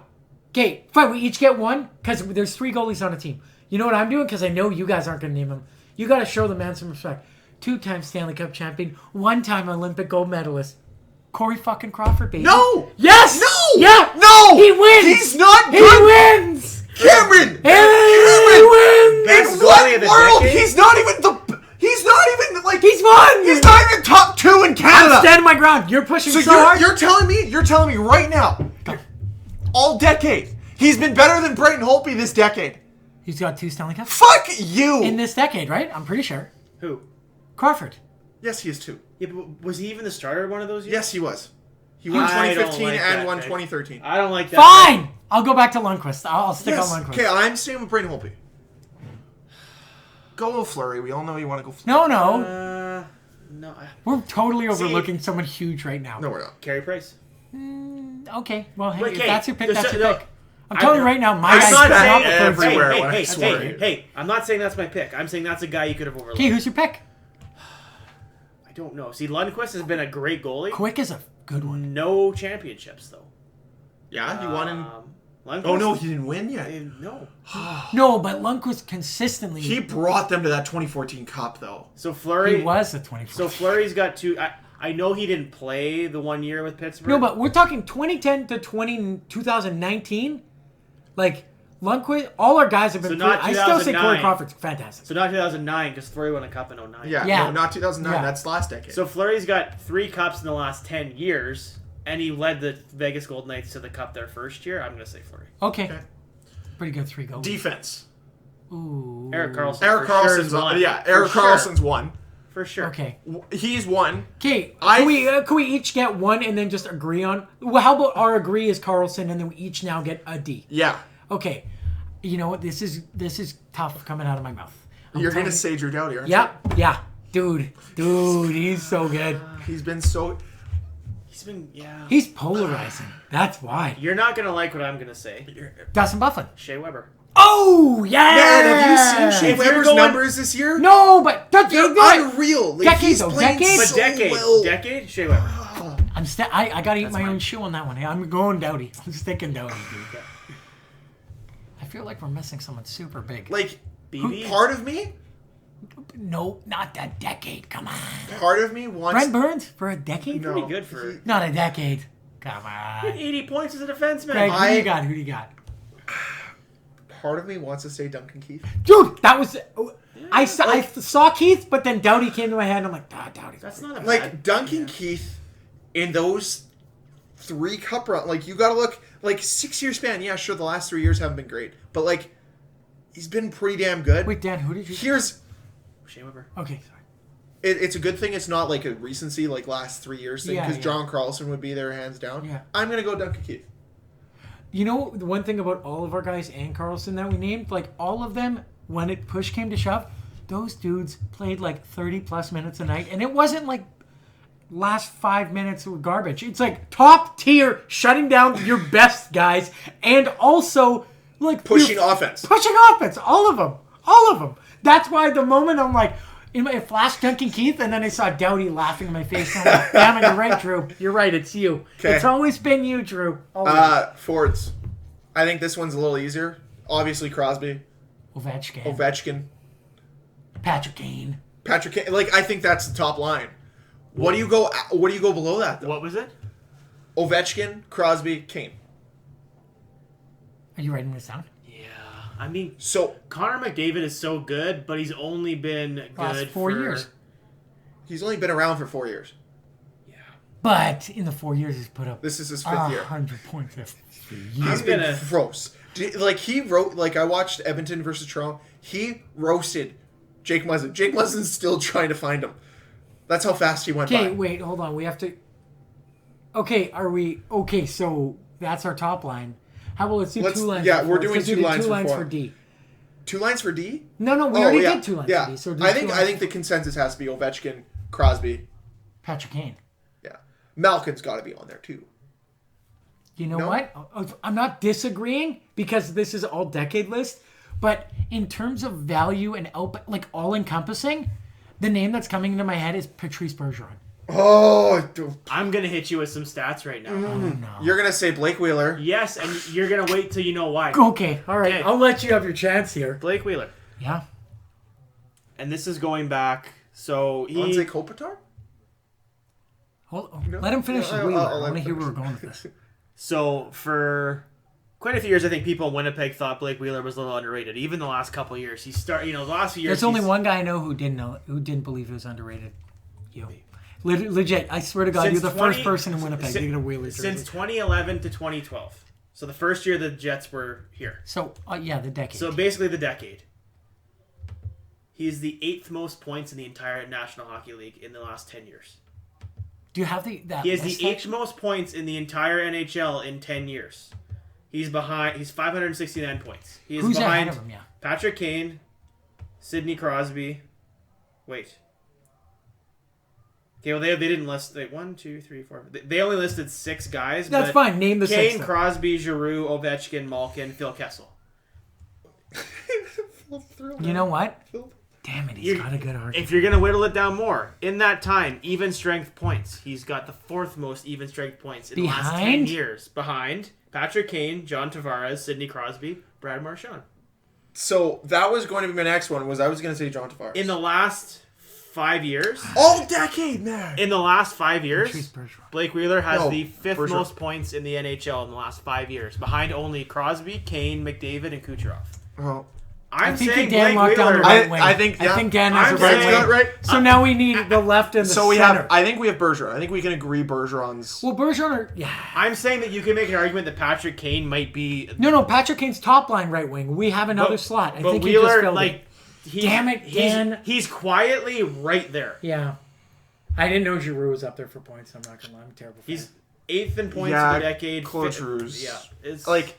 Okay, fine. We each get one because there's 3 goalies on a team. You know what I'm doing? Because I know you guys aren't going to name them. You got to show the man some respect. 2-time Stanley Cup champion, 1-time Olympic gold medalist, Corey fucking Crawford, baby. No! Yes! No! Yeah! No! He wins! He's not He good! wins! Cameron! He wins! Best In goalie what of the world? decade? He's not even He's won! He's not even top 2 in Canada. I'm standing my ground. You're pushing so, So hard. you're telling me right now, all decade, he's been better than Braden Holtby this decade. He's got 2 Stanley Cups Fuck you. in this decade, right? I'm pretty sure. Who? Crawford. Yes, he is 2. Yeah, but was he even the starter one of those years? Yes, he was. He won I don't 2015 like and that won pick. 2013. I don't like that. Fine! I'll go back to Lundqvist. I'll stick Yes. on Lundqvist. Okay, I'm staying with Braden Holtby. Go Flurry. We all know you want to go Flurry. No. No. We're totally overlooking someone huge right now. No, we're not. Carey Price. Okay, well, hey, Wait, if okay, that's your pick, there's that's so- your no, pick. I'm telling you right now, my I guy's saw not that the third everywhere. string. when I Hey, swear. hey, I'm not saying that's my pick. I'm saying that's a guy you could have overlooked. Okay, who's your pick? I don't know. See, Lundqvist has been a great goalie. Quick is a good one. No championships, though. Yeah, he won in. Lundqvist? Oh no, he didn't win yet. No. No, but Lundqvist consistently. He brought them to that 2014 Cup, though. So Fleury. He was a 24. So Fleury's got 2. I know he didn't play the 1 year with Pittsburgh. No, but we're talking 2010 to 2019. Like, Lundqvist, all our guys have been. So not I still say Corey 2009. Crawford's fantastic. So not 2009 because Fleury won a cup in 09. Yeah, Yeah. No, not 2009. Yeah. That's last decade. So Fleury's got 3 cups in the last 10 years, and he led the Vegas Golden Knights to the cup their first year. I'm going to say Fleury. Okay. Pretty good 3 goals. defense. Ooh. Eric Carlson. Eric for sure Carlson's is one. Yeah, For Eric sure. Carlson's one. For sure. Okay. He's one. Okay. I- Can we each get one and then just agree on? Well, how about our agree is Carlson and then we each now get a D? Yeah. Okay. You know what? This is tough coming out of my mouth. You're gonna telling say Drew Doughty, aren't Yeah. Dude, he's so good. you? He's been so. He's been, yeah. He's polarizing. That's why. You're not going to like what I'm going to say. Dustin Bufflin. Shea Weber. Oh, yeah! Man, have you seen Shea If you're Weber's going- numbers this year? No, but They're unreal. Like, Decade, he's though, playing decade? But so decade. well. Decade? Shea Weber. I gotta eat my mine. own shoe on that one. I'm going Doughty. I'm sticking Doughty, dude. I feel like we're missing someone super big. Like, BB? part of me No, not that decade. Come on. wants. Brent Burns for a decade? No. Pretty good for Not a decade. Come on. 80 points as a defenseman. Greg, who do I- you got? Who do you got? Part of me wants to say Duncan Keith. Dude, that was... I saw Keith, but then Doughty came to my head, and I'm like, Doughty. That's not a Like, bad. Duncan Keith in those 3 cup runs. Like, you gotta look. Like, 6-year span. Yeah, sure, the last 3 years haven't been great. But, like, he's been pretty damn good. Wait, Dan, who did you... Here's. Shea Weber. Okay, sorry. it's a good thing it's not like a recency, like last 3 years thing, because John Carlson would be there hands down. Yeah. I'm going to go Duncan Keith. You know, the one thing about all of our guys and Carlson that we named, like all of them, when it push came to shove, those dudes played like 30 plus minutes a night, and it wasn't like last 5 minutes were garbage. It's like top tier, shutting down your best guys, and also like Pushing offense. All of them. That's why the moment I'm like, it flashed Duncan Keith, and then I saw Doughty laughing in my face. And I'm like, damn it, you're right, Drew. You're right, it's you. Okay. It's always been you, Drew. Always. Forwards. I think this one's a little easier. Obviously, Crosby. Ovechkin. Patrick Kane. Like, I think that's the top line. What do you go below that, though? What was it? Ovechkin, Crosby, Kane. Are you writing this down? Yeah. I mean, So Connor McDavid is so good, but he's only been Last good 4 for years. he's only been around for 4 years. Yeah. But in the 4 years, he's put up This is his 5th year. 100 points. He's been gross. I watched Edmonton versus Toronto. He roasted Jake Muzzin. Jake Muzzin's still trying to find him. That's how fast he went Okay, by. wait, hold on. We have to. Okay, so that's our top line. How about let's do 2 lines? Yeah, for we're forwards, doing 'cause we 2 did lines 2 for lines forward. for D. 2 lines for D? No, we already did 2 lines for D. So I think the consensus has to be Ovechkin, Crosby. Patrick Kane. Yeah. Malkin's got to be on there too. You know No? what? I'm not disagreeing because this is all decade list, but in terms of value and like all encompassing, the name that's coming into my head is Patrice Bergeron. Oh, I'm going to hit you with some stats right now. Oh, no. you're gonna say Blake Wheeler. Yes, and you're going to wait till you know why. Okay, all right. Okay. I'll let you have your chance here. Blake Wheeler. Yeah. And this is going back. So Anze Kopitar? Let him finish his I'll wheeler. I let want to him hear where we're finish. going with this. So for quite a few years, I think people in Winnipeg thought Blake Wheeler was a little underrated. Even the last couple of years, the last few years. There's only one guy I know who didn't believe he was underrated. You. Legit, I swear to God, you're the first person in Winnipeg to get a Wheeler jersey. Since 2011 to 2012. So the first year the Jets were here. So, the decade. So basically the decade. He's the 8th most points in the entire National Hockey League in the last 10 years. Do you have that? He has the list 8th most points in the entire NHL in 10 years. He's 569 points. He is Who's behind ahead of him? Yeah. Patrick Kane, Sidney Crosby. Wait. Okay, well they didn't list 1, 2, 3, 4. They only listed 6 guys. That's but fine. Name the Kane, 6. Crosby, Giroux, Ovechkin, Malkin, Phil Kessel. You know what? Damn it, he's got a good argument. If you're gonna whittle it down more, in that time, even strength points, he's got the 4th most even strength points in the last 10 years. Behind Patrick Kane, John Tavares, Sidney Crosby, Brad Marchand. So that was going to be my next one. I was going to say John Tavares. In the last 5 years, all decade, man. in the last 5 years, Patrice Bergeron. Blake Wheeler has the 5th Bergeron. most points in the NHL in the last 5 years, behind only Crosby, Kane, McDavid, and Kucherov. Oh. I'm think saying Dan Blake locked down Wheeler. the right wing. I think Dan has I'm a right saying- wing. right. So now we need the left and the So we center. have. I think we have Bergeron. I think we can agree Bergeron's. Well, Bergeron, I'm saying that you can make an argument that Patrick Kane might be. No, Patrick Kane's top line right wing. We have another slot. I but think he just Wheeler, filled it. Damn it, Dan. He's quietly right there. Yeah. I didn't know Giroux was up there for points. I'm not going to lie. I'm a terrible fan. He's 8th in points Yeah, in the decade. Claude Giroux's. Yeah, it's Like,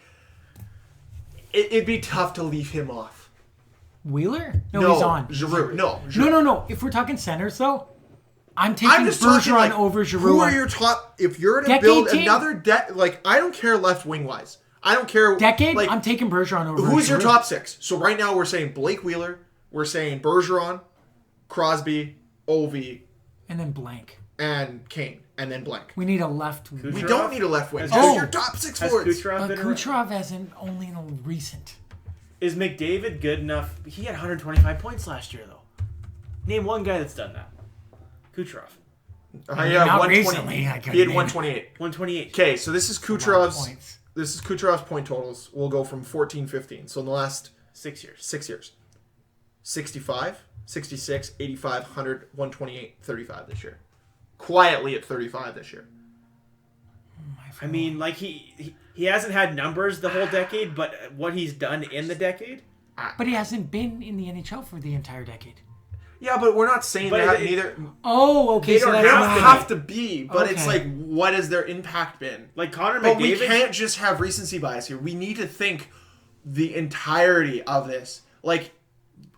it'd be tough to leave him off. Wheeler? No, he's on. Giroux. No. Giroux. No. If we're talking centers, though, I'm taking I'm just talking Bergeron like, over Giroux. who are your top? If you're going to Decade build team? another like, I don't care left wing wise. I don't care. decade? Like, I'm taking Bergeron over who's your Giroux. top 6? So right now we're saying Blake Wheeler. We're saying Bergeron, Crosby, Ovi, And then blank. and Kane, and then blank. We need a left wing. We don't need a left wing. Has Just Kucherov- your top 6 Has forwards. Kucherov But been around? Kucherov hasn't only in a recent. Is McDavid good enough? He had 125 points last year, though. Name one guy that's done that. Kucherov. Yeah, Not 120. recently, I couldn't He had name 128. 128. Okay, so this is A lot of Kucherov's. points. This is Kucherov's point totals. We'll go from 14-15. So in the last 6 years. 6 years, 65, 66, 85, 100, 128, 35 this year. Quietly at 35 this year. I mean, like, he hasn't had numbers the whole decade, but what he's done in the decade. But he hasn't been in the NHL for the entire decade. Yeah, but we're not saying But that it- neither. Oh, okay. They So don't They that's don't not have to be, but it's Okay. like, what has their impact been? Like Connor But we McDavid. can't just have recency bias here. We need to think the entirety of this. Like,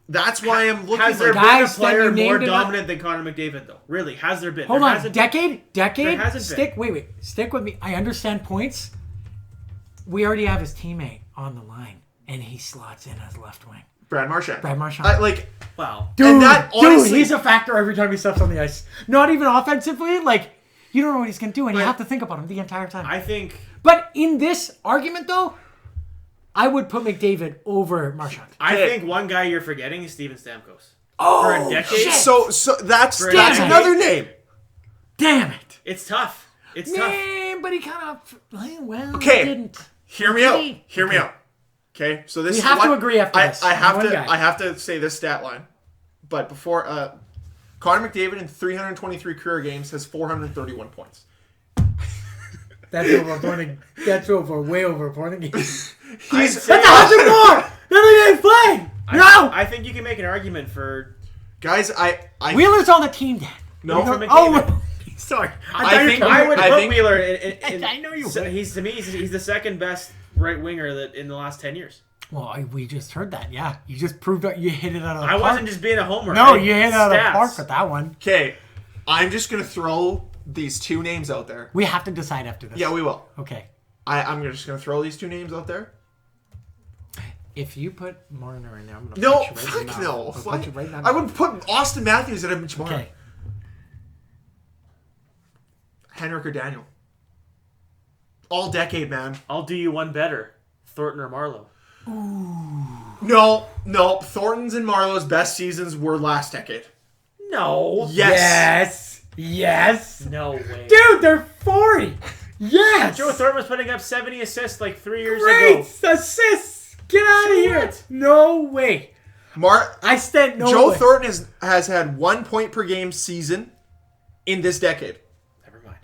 that's why I'm looking Has there like... been a Guys, then player you more named it dominant than Connor McDavid, though? Really? Has there been? Hold There on, hasn't- decade. There hasn't Stick. Wait. Stick with me. I understand points. We already have his teammate on the line, and he slots in as left wing. Brad Marchand. Brad Marchand. Wow. Dude, and that, honestly- he's a factor every time he steps on the ice. Not even offensively. Like, you don't know what he's going to do, and you But- have to think about him the entire time. I think... But in this argument, though, I would put McDavid over Marchand. I Okay. think one guy you're forgetting is Steven Stamkos. Oh, For a decade? shit. So that's For a that's decade. another name. Damn it. It's tough. It's tough. Man, but he kind of, well, Okay. didn't. Hear me out. Okay. Hear me out. Okay, so this We is have to what- agree after this. I have One to. guy. I have to say this stat line, but before Connor McDavid in 323 career games has 431 points. That's over a point. That's over, way over a point a game. He's That's 100 more than the game played. No. I think you can make an argument for... guys. I Wheeler's on the team, Dan. no. for McDavid. Oh, sorry. I think- I would I put think- Wheeler in... I know you so would. he's, to me, he's the second best right winger that in the last 10 years. Well, we just heard that. Yeah, you just proved that you hit it out of the I park. wasn't just being a homer. No, I- you hit it out of the stats. park with that one. Okay, I'm just gonna throw these two names out there. We have to decide after this. Yeah, we will. Okay. I'm just gonna throw these two names out there. If you put Marner in there, I'm gonna No, punch you right in the fuck mouth. no. I'll punch What? you right in the I mouth. would put Austin Matthews at a bench more. Okay. Henrik or Daniel. All decade, man. I'll do you one better. Thornton or Marlowe. No. Thornton's and Marlowe's best seasons were last decade. No. Yes. Yes. No way. Dude, they're 40. Yes. Joe Thornton was putting up 70 assists like 3 years Great ago. assists. Get out of here. What? No way. I stand no Joe way. Thornton has had 1 point per game season in this decade. Never mind.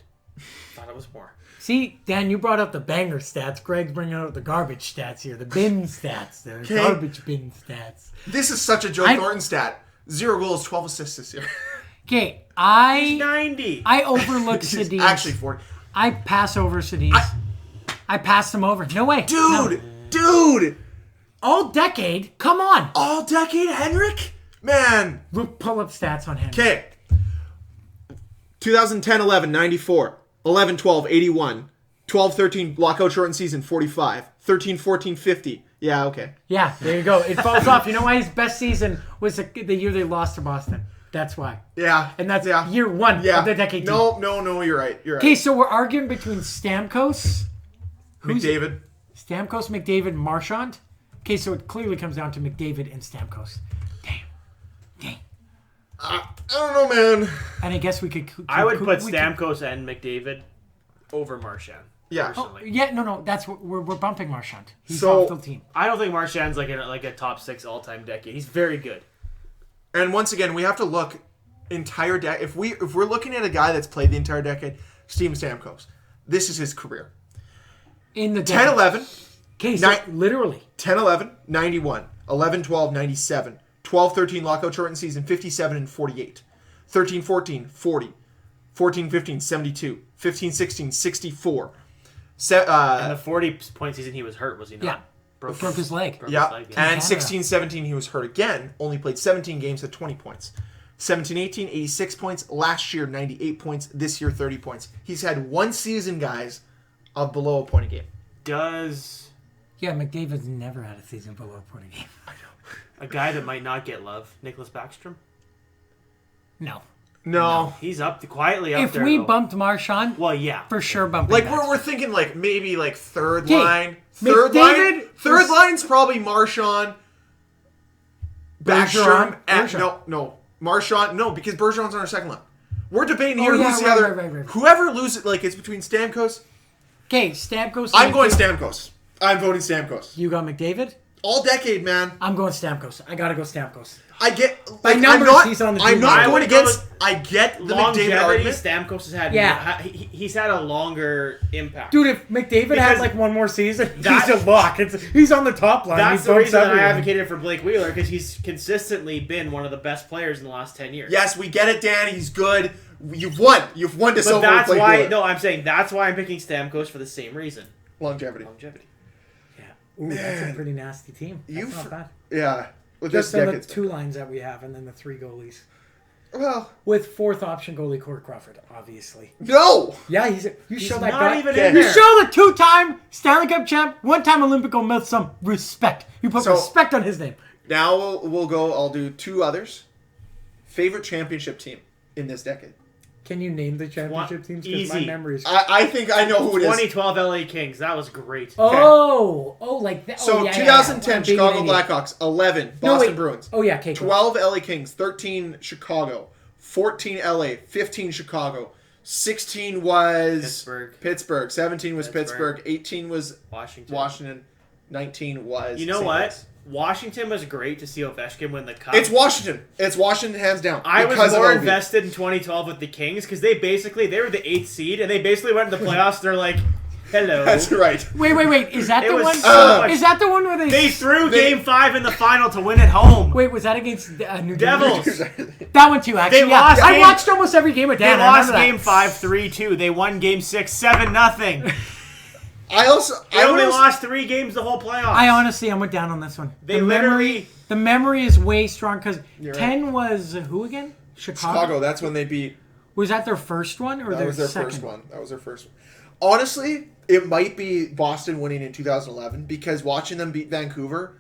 Thought it was more. See, Dan, you brought up the banger stats. Greg's bringing out the garbage stats here. The bin stats. The garbage bin stats. This is such a Joe Thornton stat. 0 goals, 12 assists this year. Okay, I 90. overlook He's Sedin. actually 40. I pass over Sedin. I passed him over. No way. Dude! All decade? Come on. All decade Henrik? Man. Look, pull up stats on him. Okay. 2010-11, 94. 11-12, 81. 12-13, lockout shortened season, 45. 13-14, 50. Yeah, okay. Yeah, there you go. It falls off. You know why his best season was the year they lost to Boston. That's why. Yeah. And that's yeah. year one of the decade team. No, you're right. Okay, so we're arguing between Stamkos, McDavid. Stamkos, McDavid, Marchand. Okay, so it clearly comes down to McDavid and Stamkos. Dang. I don't know, man. And I guess we could... I would put we could- Stamkos and McDavid over Marchand. Yeah. Personally. Yeah, no, that's what we're bumping Marchand. He's So- off the team. I don't think Marchand's like a top 6 all-time decade. He's very good. And once again, we have to look entire decade. If we're looking at a guy that's played the entire decade, Steven Stamkos. This is his career. In the 10-11, Okay, so Nine- literally. 10-11, 91. 11-12, 97. 12-13 lockout shortened season, 57 and 48. 13-14, 40. 14-15, 72. 15-16, 64. And the 40-point season he was hurt, was he not? Yeah. Broke his leg. Broke his Yeah, leg, and Canada. 16-17 he was hurt again. Only played 17 games at 20 points. 17-18, 86 points. Last year, 98 points. This year, 30 points. He's had one season, guys, of below a point a game. Does Yeah, McDavid's never had a season below a point a game. a guy that might not get love, Nicholas Backstrom? No. No. He's quietly up If there. we though. bumped Marchand, Well, yeah. for sure bumping Like, that. we're thinking, like, maybe, like, third Okay, line. Third McDavid was- line's probably Marchand, Backstrom. Bergeron. No. Marchand, no, because Bergeron's on our second line. We're debating here yeah, who's the right, other. right. Whoever loses, like, it's between Stamkos. Okay, Stamkos. I'm going McDavid. Stamkos. I'm voting Stamkos. You got McDavid? All decade, man. I'm going Stamkos. I gotta go Stamkos. I get. By Like, numbers, I'm not, he's on the I'm team. not I going would go against. I get the longevity. McDavid argument. Stamkos has had. Yeah. He's had a longer impact. Dude, if McDavid had Because like one more season, that- he's a lock. He's on the top line. That's He's the reason that I everyone. advocated for Blake Wheeler, because he's consistently been one of the best players in the last 10 years. Yes, we get it, Dan. He's good. You've won. You've won to But silver. that's Blake why. Wheeler. No, I'm saying that's why I'm picking Stamkos for the same reason. Longevity. Longevity. Yeah. Ooh, that's a pretty nasty team. That's You not fr- bad. Yeah. With Just this on the decade. 2 lines that we have, and then the 3 goalies. Well, With 4th option goalie Corey Crawford, obviously. no. Yeah, you He's show that not guy. even Yeah. in You there. show the 2-time Stanley Cup champ, 1-time Olympic gold medalist some respect. You put So- respect on his name. Now we'll go. I'll do 2 others. Favorite championship team in this decade. Can you name the championship teams? Because my Easy. memory is. I think I know who it is. 2012 LA Kings. That was great. Oh, like that. So oh, yeah, 2010 yeah. Being Chicago an idiot. Blackhawks, 11 No, Boston wait. Bruins, Oh yeah, okay. Cool. 12 LA Kings, 13 Chicago, 14 LA, 15 Chicago, 16 was Pittsburgh. 17 was Pittsburgh. Pittsburgh, 18 was Washington. Washington, 19 was. You know St. what? Louis. Washington was great to see Ovechkin win the cup. It's Washington. It's Washington hands down. I was because of more Ovi. invested in 2012 with the Kings because they were the 8th seed and they basically went to the playoffs. They're like, hello. That's right. Wait. Is that It the was one? so much- Is that the one where They threw Game 5 in the final to win at home. Wait, was that against New Devils. Jersey? That one too, actually. They yeah. lost I game- watched almost every game with They Dan. I lost remember that. Game 5 3-2. They won Game 6 7-0. I They only also- lost 3 games the whole playoffs. I'm with down on this one. They literally. The memory is way strong because You're 10 was who again? Chicago. That's when they beat. Was that their first one or That was their second? first one. That was their first one. Honestly, it might be Boston winning in 2011 because watching them beat Vancouver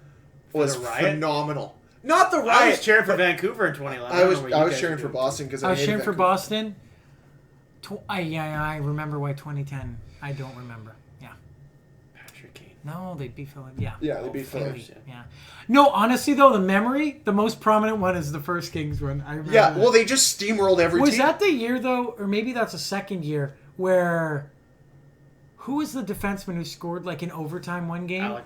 was the Riot? phenomenal. Not the I was Riot. cheering for Vancouver in 2011. I don't was know what you guys cheering were for doing. Boston because I was hated cheering for Vancouver. Boston. I remember why 2010. I don't remember. Yeah. Patrick Kane. No, they beat Philadelphia. Yeah, they beat Philly. Philly. Yeah. No, honestly though, the memory, the most prominent one is the first Kings one. I remember. Yeah, that. well, they just steamrolled every Was team. that the year though, or maybe that's the second year where? Who was the defenseman who scored like in overtime one game? Alec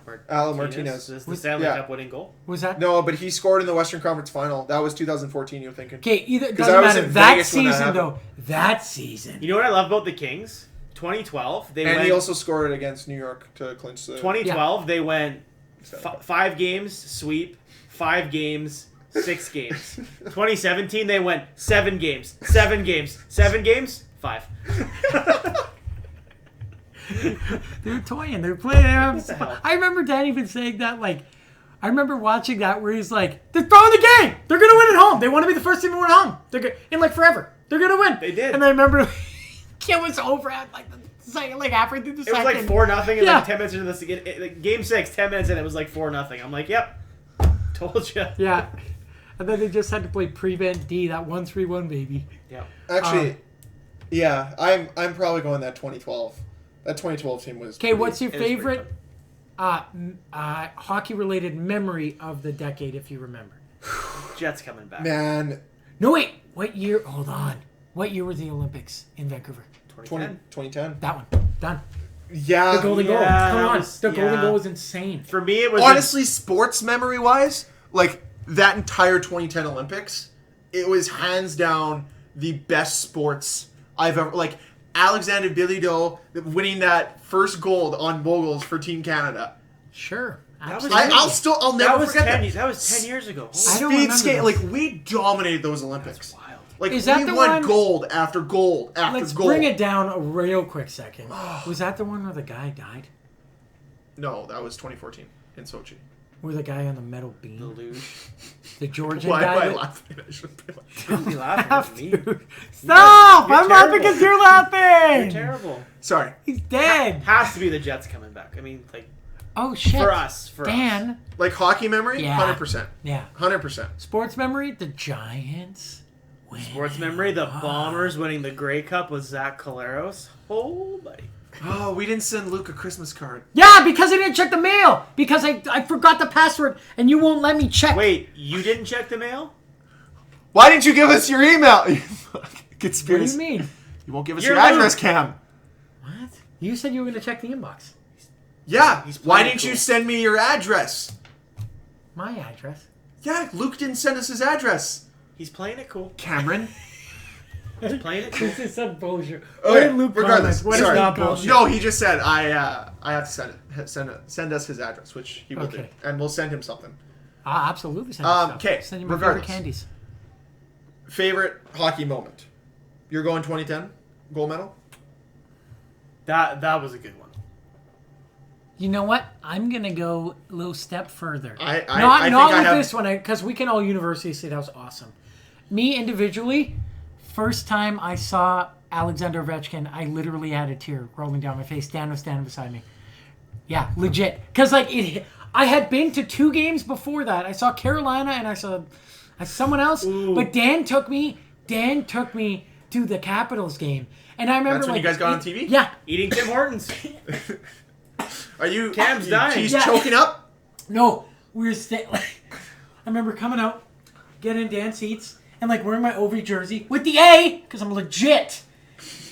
Martinez. Is the Stanley yeah. Cup winning goal. Was that? No, but he scored in the Western Conference Final. That was 2014. You're thinking? Okay, either 'Cause doesn't I was matter. in That Vegas when that season happened. though, that season. You know what I love about the Kings? 2012, they And went. he also scored it against New York to clinch the. 2012, they went 5 games sweep, 5 games, 6 games. 2017, they went 7 games, 7 games, 7 games, 5. They were toying. They were playing. the hell? I remember Dan even saying that. Like, I remember watching that where he's like, "They're throwing the game. They're gonna win at home. They want to be the first team to win at home. They're in like forever. They're gonna win." They did. And I remember it was over at like the second, like halfway through the It was second. like 4-0 and Yeah. like 10 minutes into like Game 6, 10 minutes in, it was like 4-0. I'm like, yep, told you. Yeah. And then they just had to play prevent D, that 1-3-1 baby. Yeah. Actually, yeah, I'm probably going that 2012. That 2012 team was. Okay, what's your It was pretty favorite hockey-related memory of the decade, if you remember? Jets coming back. Man, No, wait. What year? Hold on. What year were the Olympics in Vancouver? 2010. That one. Done. Yeah. The golden goal. yeah, Come that on. was- The golden yeah. goal was insane. For me, it was Honestly, sports memory wise, like that entire 2010 Olympics, it was hands down the best sports I've ever. Like Alexander Bilodeau winning that first gold on moguls for Team Canada. Sure. was- Absolutely. I'll that never was forget 10, that. that was 10 years ago. I don't Speed remember skate, those. like we dominated those Olympics. That's wild. Like Is that we the won one- gold after gold after Let's gold. bring it down a real quick second. Was that the one where the guy died? No, that was 2014 in Sochi. Where the guy on the metal beam? The luge. The Georgian Why guy? am I that- laughing? I shouldn't be laughing. Shouldn't be laughing at me. Stop! You're I'm laughing terrible. because you're laughing! You're terrible. Sorry. He's dead! Has to be the Jets coming back. I mean, like, Oh, shit. for us. For us. Dan. Like hockey memory? Yeah. 100%. Yeah. 100%. Sports memory? The Giants. Sports memory, the Bombers winning the Grey Cup with Zach Collaros. Oh, buddy. Oh, we didn't send Luke a Christmas card. Yeah, because I didn't check the mail. Because I forgot the password and you won't let me check. Wait, you didn't check the mail? Why didn't you give us your email? You fucking What do conspiracy. you mean? You won't give us You're your address, Luke. Cam. What? You said you were going to check the inbox. Yeah. He's Why playing didn't cool. you send me your address? My address. Yeah, Luke didn't send us his address. He's playing it cool. Cameron. He's playing it cool. This is some bullshit. Okay, What did Luke regardless. comment? What is Sorry. not bullshit? No, he just said I have to send us his address, which he will do, Okay. and we'll send him something. Absolutely. Send me stuff. Okay, Send you my regardless. favorite candies. Favorite hockey moment? You're going 2010 gold medal? That was a good one. You know what? I'm gonna go a little step further. I not think with I have, this one, because we can all universally say that was awesome. Me individually, first time I saw Alexander Ovechkin, I literally had a tear rolling down my face. Dan was standing beside me. Yeah, legit. Because I had been to 2 games before that. I saw Carolina and I saw someone else. Ooh. But Dan took me to the Capitals game, and I remember That's when you guys got on TV? Yeah. Eating Tim Hortons. Are you? Cam's dying. He's Yeah. choking up. No, we were I remember coming out, getting in Dan's seats, and wearing my OV jersey with the A, because I'm legit.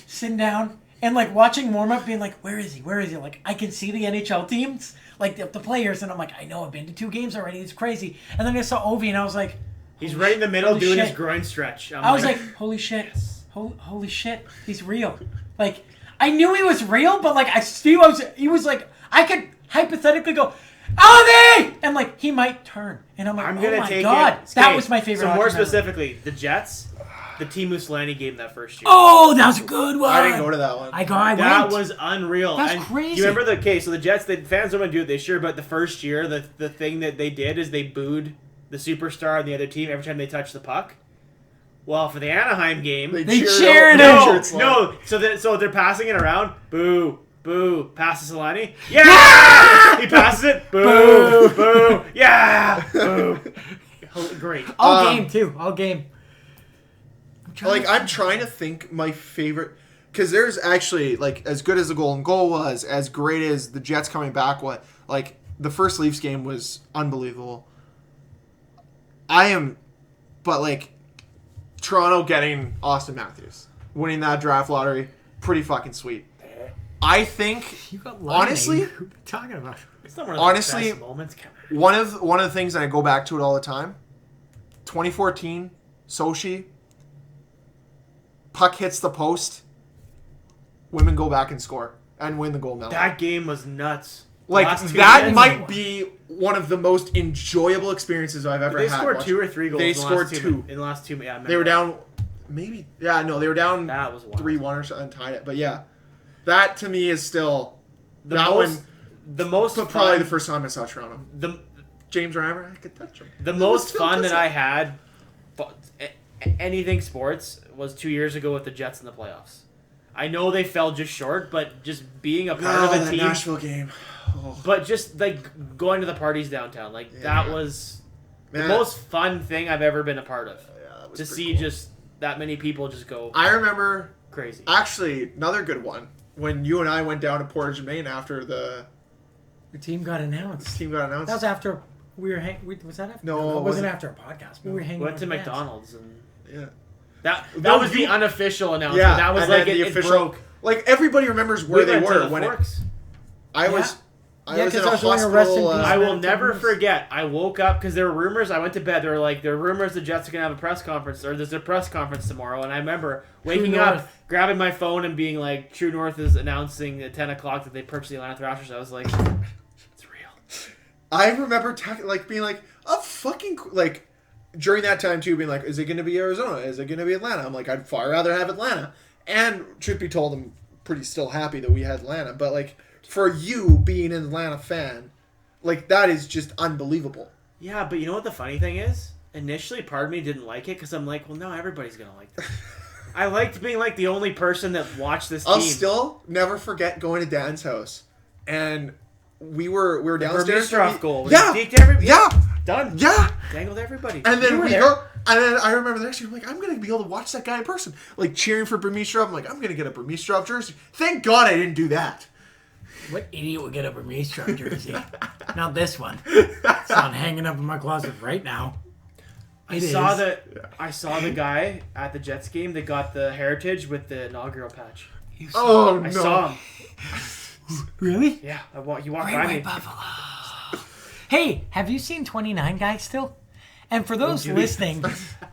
Sitting down and watching warm up, being where is he? Where is he? I can see the NHL teams, the players, and I'm I know I've been to 2 games already. It's crazy. And then I saw Ovi, and I was like, He's right in the middle holy doing shit. his groin stretch. I was holy shit, holy shit, he's real. I knew he was real, but he was I could hypothetically go, Ovi, and he might turn, and I'm I'm oh gonna my take god, it. that Okay, was my favorite. So more hockey memory. specifically, the Jets, the Team Musolani game that first year. Oh, that was a good one. I didn't go to that one. I That went. was unreal. That's And crazy. You remember the case? So the Jets, the fans don't want to do it this year, but the first year, the thing that they did is they booed the superstar on the other team every time they touched the puck. Well, for the Anaheim game, They cheered him. no. So they're passing it around. Boo, boo. Passes to Solani. Yeah! He passes it. Boo, boo. Yeah. Boo. Great. All game too. All game. I'm trying to think my favorite, because there's actually as good as the golden goal was, as great as the Jets coming back. The first Leafs game was unbelievable. Toronto getting Austin Matthews, winning that draft lottery, pretty fucking sweet. I think, You got honestly, what are you talking about? It's not one of honestly, the best moments. Come on. one of the things that I go back to it all the time, 2014, Sochi, puck hits the post, women go back and score and win the gold medal. That game was nuts. Last 2 that minutes. might be one of the most enjoyable experiences I've ever They had. scored watching. 2 or 3 goals. They in the scored last 2. in the last 2. Yeah, I They were remember down, maybe. Yeah, no, they were down That was wild. 3-1 or something, tied it. But yeah, that to me is still The that most, one. the most But probably fun, the first time I saw Toronto. the James Reimer, I could touch him. the It was most still fun that kissing. I had, anything sports, was 2 years ago with the Jets in the playoffs. I know they fell just short, but just being a part of a that team, Nashville game. Oh, but just going to the parties downtown, that was the most fun thing I've ever been a part of. Yeah, that was To pretty see cool. just that many people just go I remember crazy. actually another good one when you and I went down to Portage, Maine after the Your team got announced. team got announced. That was after we were hanging. Was that after? No, it it wasn't wasn't. after a podcast. We were hanging. Went to with fans. McDonald's and yeah. that No, was the you- unofficial announcement. Yeah, That was and like then it, the it official. broke. Everybody remembers where We they went to were the when Forks. I was. Yeah, I was in 'cause a I was doing a rest in hospital. peace. I will Ten never minutes. forget. I woke up because there were rumors. I went to bed. There were rumors the Jets are gonna have a press conference, or there's a press conference tomorrow. And I remember waking up, North. grabbing my phone, and being like, "True North is announcing at 10 o'clock that they purchased the Atlanta Thrashers." I was like, "It's real." I remember being like, "Oh fucking during that time too, being like, is it going to be Arizona? Is it going to be Atlanta?" I'm like, I'd far rather have Atlanta. And truth be told, I'm pretty still happy that we had Atlanta. But for you being an Atlanta fan, that is just unbelievable. Yeah, but you know what the funny thing is? Initially, part of me didn't like it because I'm like, well, no, everybody's gonna like this. I liked being the only person that watched this team. I'll still never forget going to Dan's house, and we were downstairs. Vermeerstraff goal. Yeah, He deked everybody. yeah, Done. yeah. Dangled everybody. And then You were we there. go, and then I remember the next year, I'm like, I'm gonna be able to watch that guy in person, cheering for Vermeerstraff. I'm like, I'm gonna get a Vermeerstraff jersey. Thank God I didn't do that. What idiot would get a Vermeerstraff jersey? Not this one. It's on hanging up in my closet right now. I saw the guy at the Jets game that got the Heritage with the inaugural patch. Oh no! I saw him. Really? Yeah, he walked Great by White me. Buffalo. Hey, have you seen 29 guys still? And for those listening,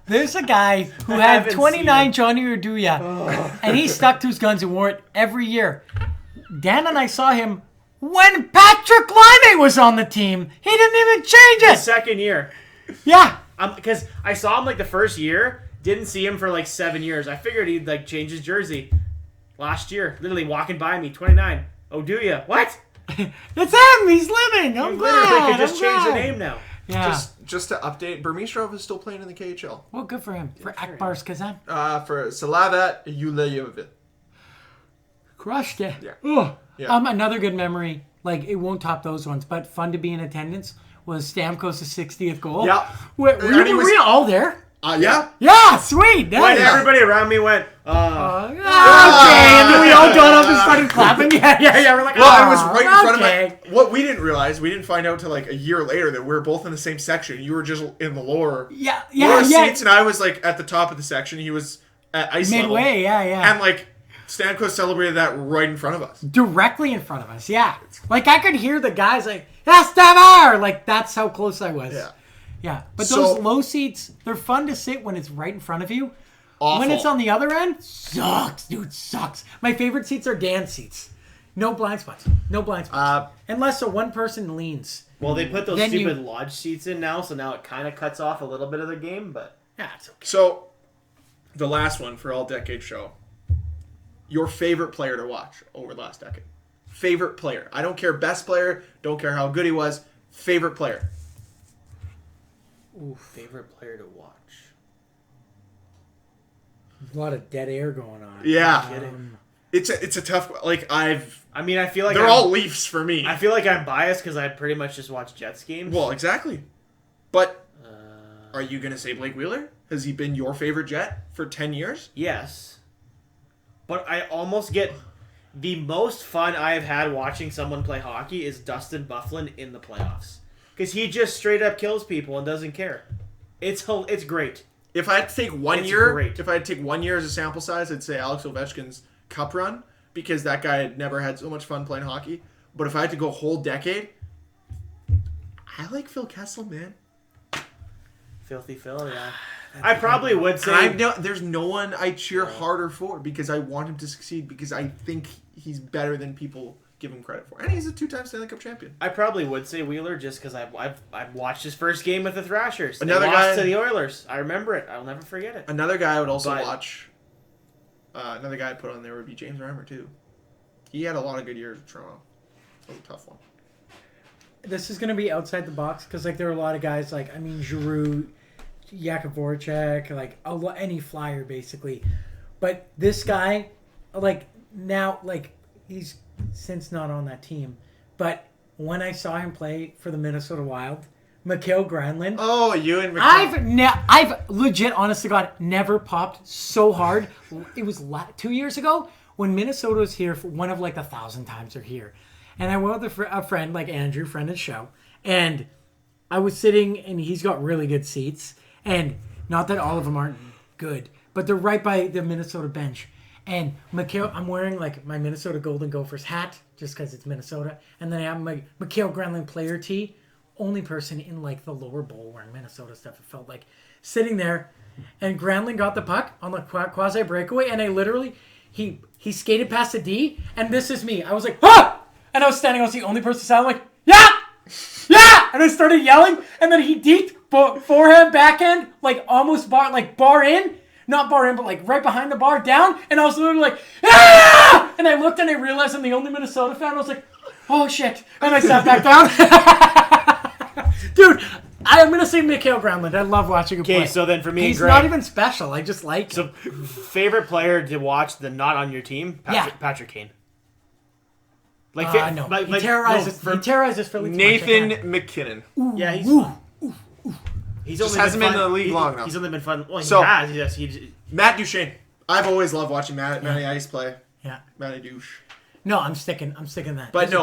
there's a guy who had 29 Johnny Urduya, and he stuck to his guns and wore it every year. Dan and I saw him when Patrick Laine was on the team. He didn't even change it. The second year. Yeah. Because I saw him like the first year, didn't see him for like 7 years. I figured he'd like change his jersey last year. Literally walking by me, 29. Urduya. What? It's him. He's living. I'm glad. Literally could just change the glad. name now. Yeah. Just to update, Burmistrov is still playing in the KHL. Well, good for him. For Akbars Kazan. For Salavat Yuleyev. Crushed it. Yeah. Ugh. Yeah. Another good memory, like it won't top those ones, but fun to be in attendance was Stamkos' 60th goal. Yeah. Were we all there? Yeah. Yeah, sweet. Nice. When everybody around me went, Okay, and then we all got up and started clapping. Yeah. We're like, Well, it was right in front of okay. my... What we didn't realize, we didn't find out till like a year later that we were both in the same section. You were just in the lower seats, and I was like at the top of the section. He was at ice level. Midway, yeah. And like Stamkos celebrated that right in front of us. Directly in front of us, yeah. Like I could hear the guys like, Estevar! Like that's how close I was. Yeah. Yeah. But those low seats, they're fun to sit when it's right in front of you. Awful. When it's on the other end, sucks, dude, sucks. My favorite seats are Dan's seats. No blind spots. Unless one person leans. well, they put those Then stupid lodge seats in now, so now it kind of cuts off a little bit of the game, but... Yeah, it's okay. So, the last one for All Decade Show. Your favorite player to watch over the last decade. Favorite player. I don't care best player. Don't care how good he was. Favorite player. Ooh, favorite player to watch. A lot of dead air going on. Yeah. It's a tough... Like, I mean, I feel like they're all Leafs for me. I feel like I'm biased because I pretty much just watch Jets games. Well, exactly. But are you going to say Blake Wheeler? Has he been your favorite Jet for 10 years? Yes. But I almost get... The most fun I have had watching someone play hockey is Dustin Byfuglien in the playoffs. Because he just straight up kills people and doesn't care. It's great. If I had to take one It's year, great. if I had to take 1 year as a sample size, I'd say Alex Ovechkin's cup run, because that guy had never had so much fun playing hockey. But if I had to go whole decade, I like Phil Kessel, man. Filthy Phil, yeah. I probably would say... There's no one I cheer harder for, because I want him to succeed, because I think he's better than people give him credit for. And he's a 2-time Stanley Cup champion. I probably would say Wheeler just because I've watched his first game with the Thrashers. Another they guy lost to the Oilers. I remember it. I'll never forget it. Another guy I would also watch. Another guy I put on there would be James Reimer too. He had a lot of good years with Toronto. That was a tough one. This is going to be outside the box because like there are a lot of guys like Giroux, Jakub Voracek, like any flyer basically. But this guy, like now, like he's since not on that team. But when I saw him play for the Minnesota Wild, Mikael Granlund. Oh, you and Mikael. I've legit, honest to God, never popped so hard. It was 2 years ago when Minnesota was here for one of like 1,000 times they're here. And I went with a friend like Andrew, friend of the show. And I was sitting, and he's got really good seats. And not that all of them aren't good, but they're right by the Minnesota bench. And Mikael, I'm wearing like my Minnesota Golden Gophers hat just because it's Minnesota. And then I have my Mikael Granlund player tee. Only person in like the lower bowl wearing Minnesota stuff. It felt like sitting there. And Granlund got the puck on the quasi breakaway. And I literally, he skated past the D. And this is me. I was like, ah! And I was standing, I was the only person sounding like, yeah! Yeah! And I started yelling. And then he deked forehand, backhand, like almost bar in. Not bar in, but like right behind the bar, down. And I was literally like, ah! And I looked and I realized I'm the only Minnesota fan. I was like, oh shit. And I sat back down. Dude, I'm going to say Mikael Granlund. I love watching him play. Okay, so then for me, he's not even special. I just like him. So, favorite player to watch the not on your team? Patrick Kane. Like, no. He terrorizes Philly. Nathan McKinnon. Ooh, yeah, he's ooh. fun. He's just hasn't been in the league long enough. He's only been fun. Well, So, he has. Yes, Matt Duchene. I've always loved watching Matty Ice play. Yeah. Matty Douche. No, I'm sticking that. But These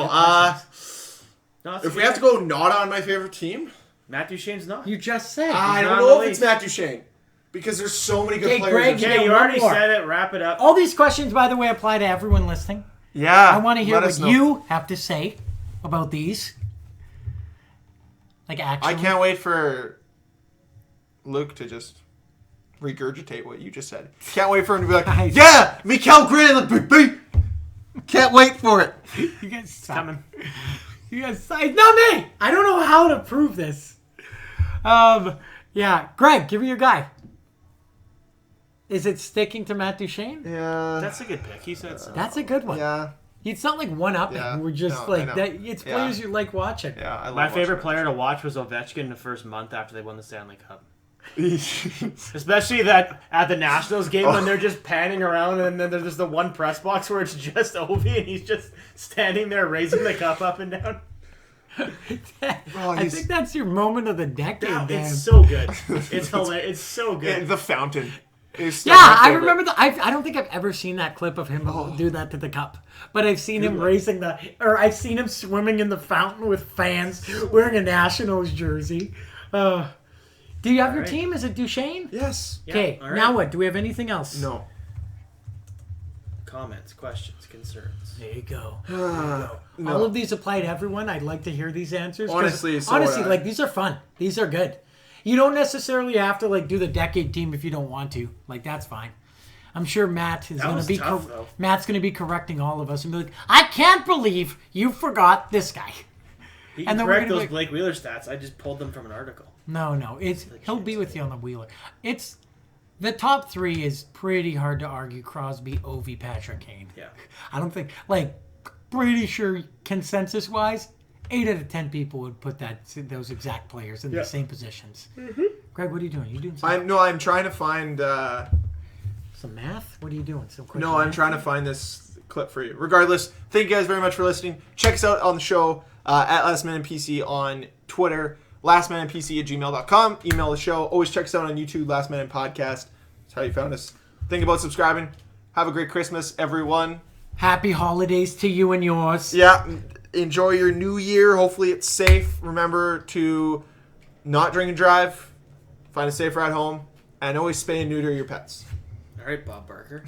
no, if we have to go not on my favorite team, Matt Duchene's not. You just said. I don't not know in if the it's Matt Duchene. Because there's so many good Okay, players. Greg, Okay, you one already more. said it. Wrap it up. All these questions, by the way, apply to everyone listening. Yeah. I want to hear let what us know. you have to say about these. Like, actually? I can't wait for Luke to just regurgitate what you just said. Can't wait for him to be like, yeah, Mikael Granlund, baby. Can't wait for it. You guys suck. Coming. You guys suck. Not me! I don't know how to prove this. Yeah. Greg, give me your guy. Is it sticking to Matt Duchene? Yeah. That's a good pick. He said so. That's a good one. Yeah. It's not like one-upping. Yeah. We're just No, I like know. that. It's players you like watching. Yeah, I love My favorite watching player to watch was Ovechkin the first month after they won the Stanley Cup. Especially that at the Nationals game when they're just panning around and then there's just the one press box where it's just Ovi and he's just standing there raising the cup up and down. I think that's your moment of the decade, Dan. It's so good. It's hilarious. It's so good. Yeah, the fountain. Is still Yeah, my I favorite. remember that. I don't think I've ever seen that clip of him do that to the cup. But I've seen him raising I've seen him swimming in the fountain with fans wearing a Nationals jersey. Do you have your team? Is it Duchene? Yes. Okay, all right. now what? Do we have anything else? No. Comments, questions, concerns. There you go. No. All of these apply to everyone. I'd like to hear these answers. 'Cause Honestly, so honestly, would I. like these are fun. These are good. You don't necessarily have to like do the decade team if you don't want to. Like that's fine. I'm sure Matt is That going to was be tough, though. Matt's going to be correcting all of us and be like, "I can't believe you forgot this guy." He And can then we're correct gonna those be- Blake Wheeler stats. I just pulled them from an article. No, he'll be with you on the Wheeler. It's the top three is pretty hard to argue. Crosby, Ovi, Patrick Kane. Yeah. I don't think pretty sure consensus wise, 8 out of 10 people would put those exact players in the same positions. Mm-hmm. Greg, what are you doing? You doing something? I'm trying to find. Some math? What are you doing? Some quick No, I'm math? trying to find this clip for you. Regardless, thank you guys very much for listening. Check us out on the show at Last Man in PC on Twitter, lastmaninpc@gmail.com. Email the show. Always check us out on YouTube, Last Man in Podcast. That's how you found us. Think about subscribing. Have a great Christmas, everyone. Happy holidays to you and yours. Yeah, enjoy your new year. Hopefully it's safe. Remember to not drink and drive. Find a safe ride home. And always spay and neuter your pets. All right, Bob Barker.